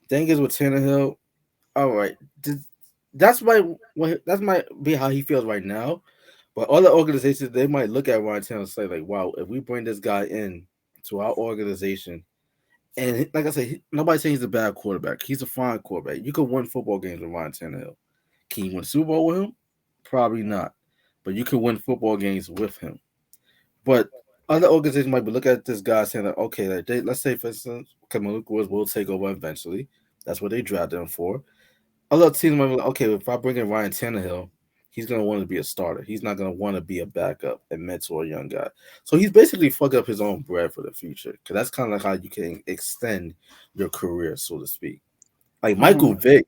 Thing is with Tannehill, all right, that might be how he feels right now. But other organizations, they might look at Ryan Tannehill and say, like, wow, if we bring this guy in to our organization, and like I said, nobody's saying he's a bad quarterback. He's a fine quarterback. You could win football games with Ryan Tannehill. Can you win Super Bowl with him? Probably not. But you can win football games with him. But other organizations might be looking at this guy saying, like, okay, let's say, for instance, Malik Willis will take over eventually. That's what they drafted him for. Other teams might be like, okay, if I bring in Ryan Tannehill, he's going to want to be a starter. He's not going to want to be a backup and mentor a young guy. So he's basically fucked up his own bread for the future. Because that's kind of like how you can extend your career, so to speak. Like Michael Vick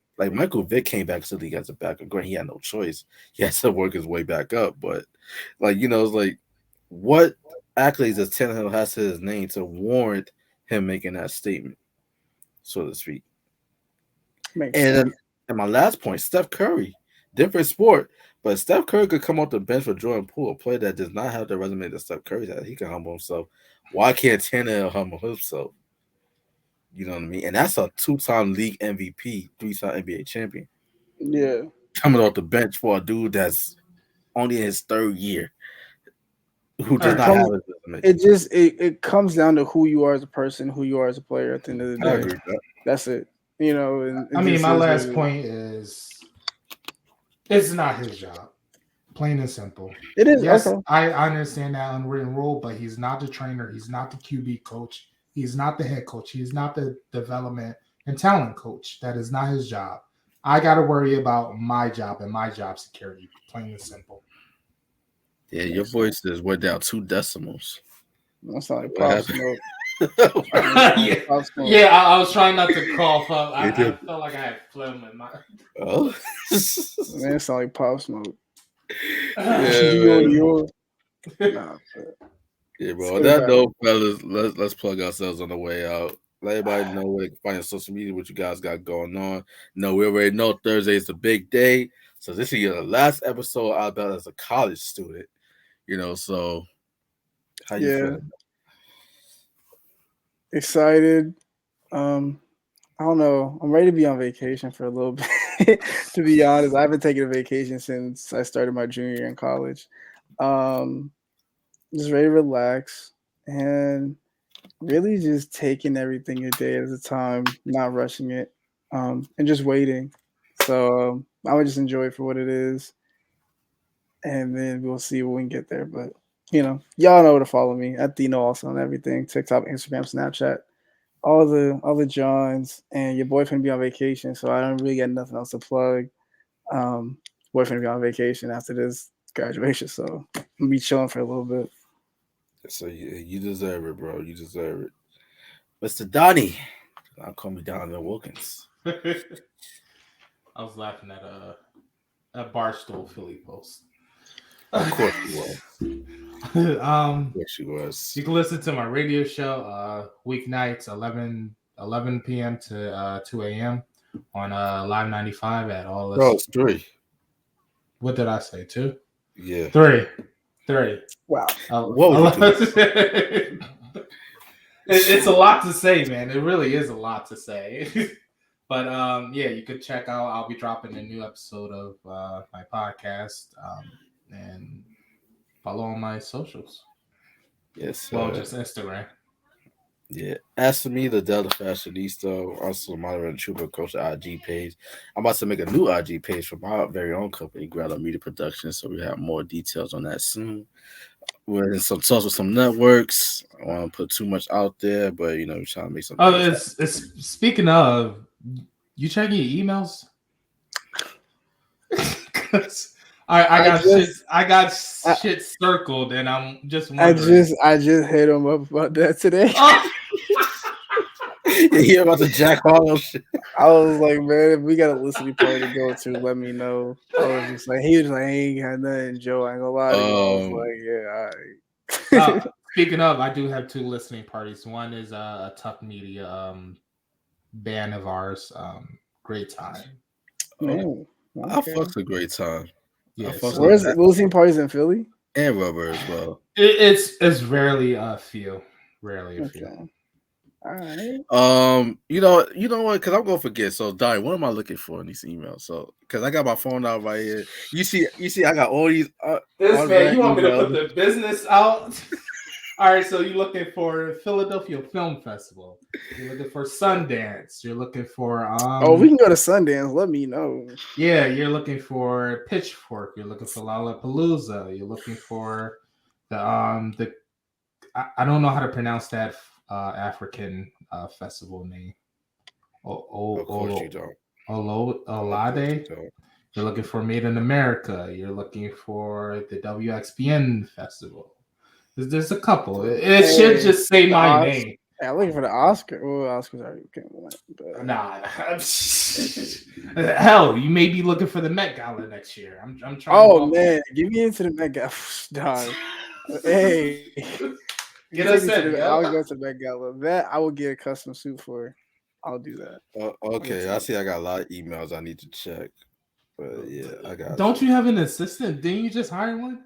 came back to the league as a backup. Granted, he had no choice. He had to work his way back up. But, like, it's like, what accolades does Tannehill has to his name to warrant him making that statement, so to speak? And my last point, Steph Curry. Different sport, but Steph Curry could come off the bench for Jordan Poole, a player that does not have the resume that Steph Curry has. He can humble himself. Why can't Tannehill humble himself? You know what I mean? And that's a 2-time league MVP, 3-time NBA champion. Yeah. Coming off the bench for a dude that's only in his third year, who does not have his resume. It comes down to who you are as a person, who you are as a player at the end of the day. I agree with that. That's it. And I mean, my last point is it's not his job. Plain and simple. It is. Yes, okay. I understand that unwritten rule, but he's not the trainer. He's not the QB coach. He's not the head coach. He's not the development and talent coach. That is not his job. I got to worry about my job and my job security. Plain and simple. Yeah, your voice just went down 2 decimals. That's not like Pop Smoke. Yeah, I was trying not to cough up. I felt like I had phlegm in my. Oh, man, it's not like Pop Smoke. Yeah, bro. On that note, fellas, let's plug ourselves on the way out. Let everybody know where they can find your social media, what you guys got going on. No, we already know Thursday is the big day. So this is your last episode out there as a college student. So how you feeling? Excited. I don't know. I'm ready to be on vacation for a little bit. To be honest, I haven't taken a vacation since I started my junior year in college. Just ready to relax and really just taking everything a day at a time, not rushing it, and just waiting. So I would just enjoy it for what it is, and then we'll see when we can get there. But y'all know where to follow me at D.onniie also on everything: TikTok, Instagram, Snapchat, all the Johns. And your boyfriend be on vacation, so I don't really got nothing else to plug. Boyfriend be on vacation after this graduation, so I'm gonna be chilling for a little bit. So you deserve it, bro. You deserve it, Mr. Donnie. I'll call me Donovan Wilkins. I was laughing at a Barstool Philly post. Of course you was. Of course you was. You can listen to my radio show weeknights 11 p.m. to 2 a.m. on Live 95 at all. Bro, it's 3. What did I say? 2? Yeah. 3. Wow. It's a lot to say, man. It really is a lot to say. But yeah, you could check out. I'll be dropping a new episode of my podcast, and follow on my socials. Yes. Well, just Instagram. Yeah. As for me, the Delta Fashionista, also moderator and trooper, coach the IG page. I'm about to make a new IG page for my very own company, Grado Media Productions, so we have more details on that soon. We're in some talks with some networks. I don't want to put too much out there, but we're trying to make something. Oh, it's speaking of, you checking your emails? I got shit circled, and I'm just wondering. I just hit him up about that today. hear about the Jack Harlow shit. I was like, man, if we got a listening party to go to, let me know. I was just like, he was like, I ain't had nothing, Joe. I ain't gonna lie to you. I was like, yeah, all right. Speaking of, I do have 2 listening parties. One is a Tuck Media band of ours. Great time. Man, I fucks a great time. Yes. Where's the listening parties in Philly? And Rubber as well. It's rarely a few. Rarely a few. All right. You know what? Because I'm gonna forget. So, Donnie, what am I looking for in these emails? So, because I got my phone out right here. You see, I got all these. This man, you want me to put the business out? All right, so you're looking for Philadelphia Film Festival. You're looking for Sundance. You're looking for we can go to Sundance. Let me know. Yeah, you're looking for Pitchfork. You're looking for Lollapalooza. You're looking for the I don't know how to pronounce that African festival name. Of course you don't. Olade. You're looking for Made in America. You're looking for the WXBN festival. There's a couple. It should just say my name. Yeah, I'm looking for the Oscar. Well, Oscars already came out. But... Nah. Hell, you may be looking for the Met Gala next year. I'm trying. Oh man, give me into the Met Gala, dog. Hey, get us in. I'll go to the Met Gala. That I will get a custom suit for. I'll do that. Okay, I see. I got a lot of emails I need to check. But yeah, I got. Don't you have an assistant? Didn't you just hire one?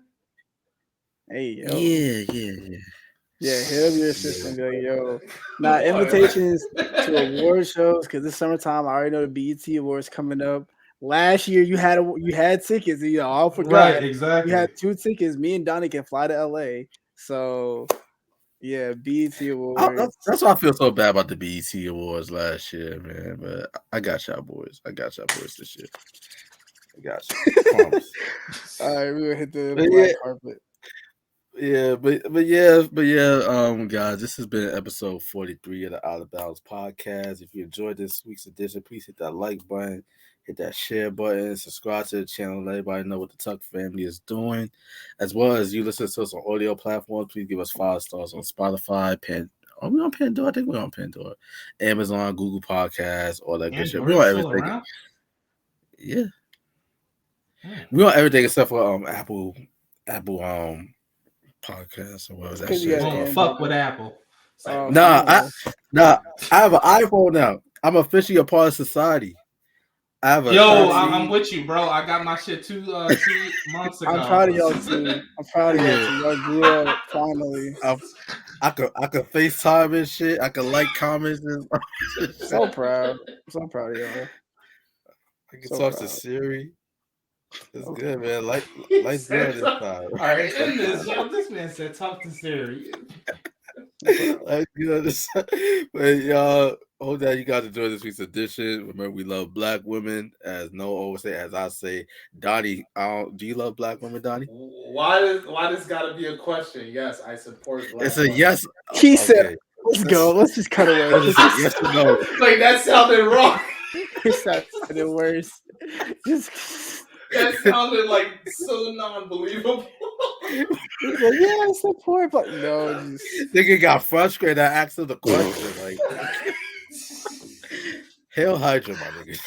Hey, yo. Yeah, hit up your assistant. Be like, yo. Now, invitations to award shows because this summertime. I already know the BET Awards coming up. Last year, you had tickets. You know, I forgot. Right, exactly. You had 2 tickets. Me and Donnie can fly to LA. So, yeah, BET Awards. That's why I feel so bad about the BET Awards last year, man. But I got y'all boys. This year. I got you. Promise. All right, we're gonna hit the black carpet. Yeah, but guys, this has been episode 43 of the Outta Bounds podcast. If you enjoyed this week's edition, please hit that like button, hit that share button, subscribe to the channel, let everybody know what the Tuck family is doing. As well as you listen to us on audio platforms, please give us 5 stars on Spotify, Are we on Pandora? I think we're on Pandora, Amazon, Google Podcasts, all that good shit. We're on everything. Yeah. We're on everything except for Apple Podcasts or whatever that shit. Fuck with Apple. I have an iPhone now. I'm officially a part of society. I'm with you, bro. I got my shit 2 months ago. I'm proud of y'all too. Y'all grew up finally. I could FaceTime and shit. I could like comments and so proud. I'm so proud of y'all. I can talk to Siri. It's good, man. Life's good this time. All right, this man said talk to Siri. Life's good this time. But y'all, hope that you guys enjoy this week's edition. Remember, we love black women, as Noah always say, as I say. Donnie, do you love black women, Donnie? Why does gotta be a question? Yes, I support black It's a yes. He said, let's go. Let's just cut away. Yes or no. Like, that sounded wrong. It sounded worse. That sounded like so non-believable. He's like, yeah, I support, but no. Nigga got frustrated. I asked him the question. Like, Hail Hydra, my nigga.